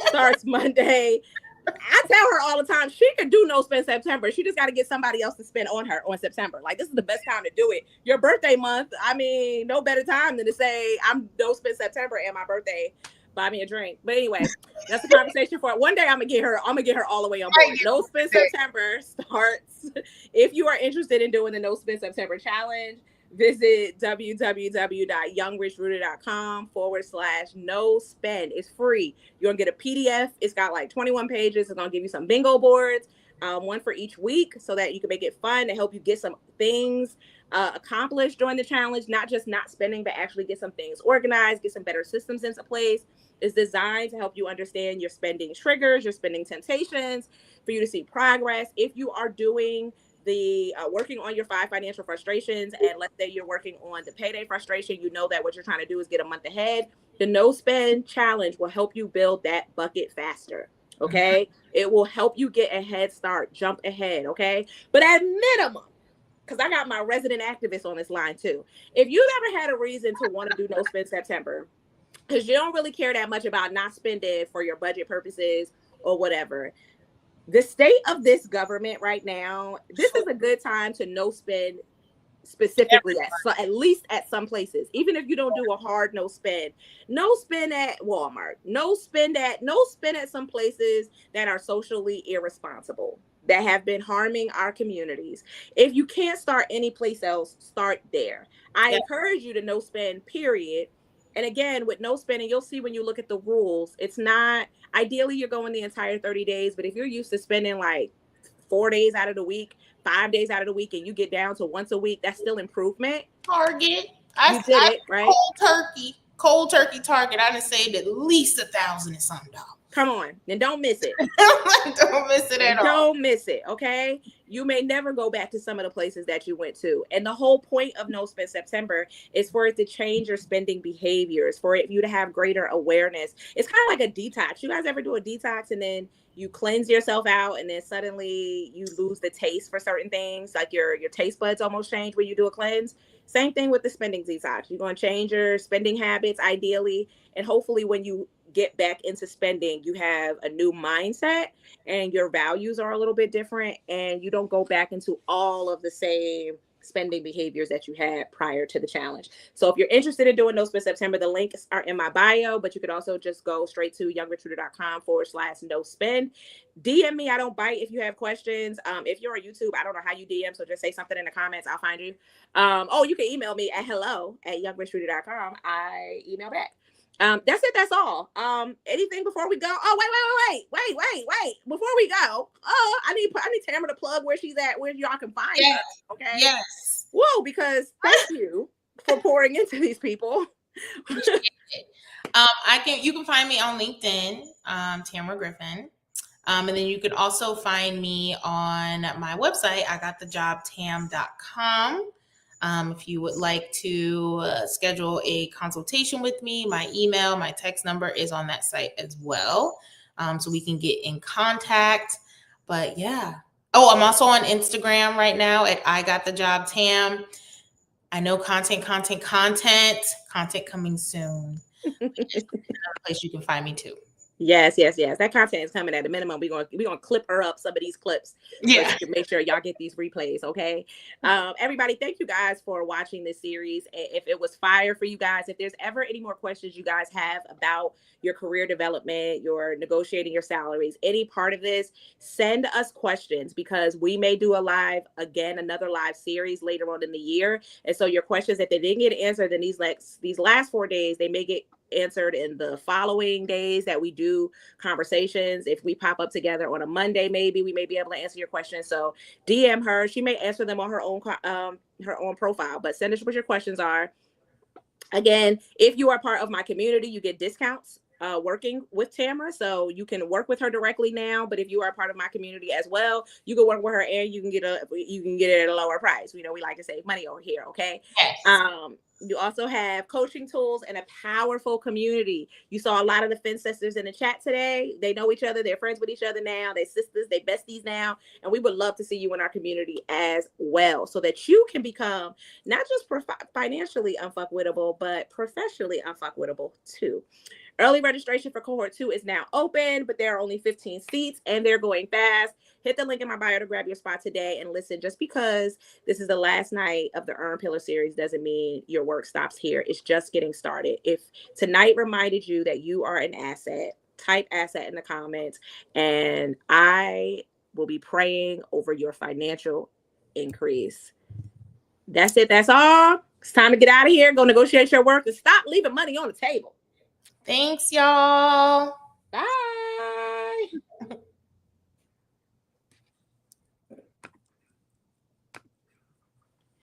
starts Monday. I tell her all the time, she can do No Spend September. She just got to get somebody else to spend on her on September. Like, this is the best time to do it. Your birthday month, I mean, no better time than to say, I'm No Spend September and my birthday. Buy me a drink. But anyway, that's the conversation for it. One day I'm gonna get her all the way on board. No Spend September starts. If you are interested in doing the No Spend September challenge, visit www.youngrichruder.com/no spend. It's free. You're gonna get a PDF. It's got like 21 pages. It's gonna give you some bingo boards, one for each week, so that you can make it fun to help you get some things accomplished during the challenge. Not just not spending, but actually get some things organized, get some better systems into place. It's designed to help you understand your spending triggers, your spending temptations, for you to see progress. If you are doing the working on your 5 financial frustrations, and let's say you're working on the payday frustration, you know that what you're trying to do is get a month ahead. The No Spend challenge will help you build that bucket faster. Okay. It will help you get a head start, jump ahead. Okay. But at minimum, because I got my resident activists on this line too. If you've ever had a reason to want to do No Spend September, because you don't really care that much about not spending for your budget purposes or whatever, the state of this government right now, this is a good time to no spend specifically at least at some places. Even if you don't do a hard no spend at Walmart, no spend at some places that are socially irresponsible, that have been harming our communities. If you can't start any place else, start there. I encourage you to no spend, period. And again, with no spending, you'll see when you look at the rules, it's not, ideally you're going the entire 30 days, but if you're used to spending like 4 days out of the week, 5 days out of the week, and you get down to once a week, that's still improvement. Target. You did it, right? Cold turkey Target. I done saved at least $1,000 and something dollars. Come on, then don't miss it. Don't miss it at all. Don't miss it, okay? You may never go back to some of the places that you went to. And the whole point of No Spend September is for it to change your spending behaviors, for you to have greater awareness. It's kind of like a detox. You guys ever do a detox and then you cleanse yourself out and then suddenly you lose the taste for certain things, like your taste buds almost change when you do a cleanse? Same thing with the spending detox. You're going to change your spending habits ideally, and hopefully when you get back into spending, you have a new mindset and your values are a little bit different, and you don't go back into all of the same spending behaviors that you had prior to the challenge. So if you're interested in doing No Spend September, the links are in my bio, but you could also just go straight to youngrecruiter.com/no spend. DM me. I don't bite if you have questions. If you're on YouTube, I don't know how you DM, so just say something in the comments. I'll find you. You can email me at hello@youngrecruiter.com. I email back. That's it. That's all. Anything before we go? Oh, wait. Before we go, I need Tamara to plug where she's at, where y'all can find her. Okay. Yes. Whoa, because thank you for pouring into these people. You can find me on LinkedIn, Tam Griffin. And then you could also find me on my website, IGotTheJobTam.com. If you would like to schedule a consultation with me, my email, my text number is on that site as well. So we can get in contact. But yeah. Oh, I'm also on Instagram right now at IGotTheJobTam. I know content coming soon. Another place you can find me too. Yes. That content is coming at a minimum. We're gonna clip her up some of these clips. Yeah. So you can make sure y'all get these replays. Okay. Everybody, thank you guys for watching this series. If it was fire for you guys, if there's ever any more questions you guys have about your career development, your negotiating your salaries, any part of this, send us questions, because we may do another live series later on in the year. And so your questions, if they didn't get answered in these last 4 days, they may get answered in the following days that we do conversations. If we pop up together on a Monday, maybe we may be able to answer your questions. So DM her. She may answer them on her own profile, but send us what your questions are. Again, if you are part of my community, you get discounts working with Tamara, so you can work with her directly now. But if you are part of my community as well, you can work with her and you can get it at a lower price. We like to save money over here. Okay. Yes. You also have coaching tools and a powerful community. You saw a lot of the Fin sisters in the chat today. They know each other. They're friends with each other now. They're sisters. They're besties now. And we would love to see you in our community as well, so that you can become not just financially unfuckwittable, but professionally unfuckwittable too. Early registration for cohort 2 is now open, but there are only 15 seats and they're going fast. Hit the link in my bio to grab your spot today. And listen, just because this is the last night of the Earn Pillar series doesn't mean your work stops here. It's just getting started. If tonight reminded you that you are an asset, type asset in the comments, and I will be praying over your financial increase. That's it. That's all. It's time to get out of here. Go negotiate your work and stop leaving money on the table. Thanks, y'all. Bye.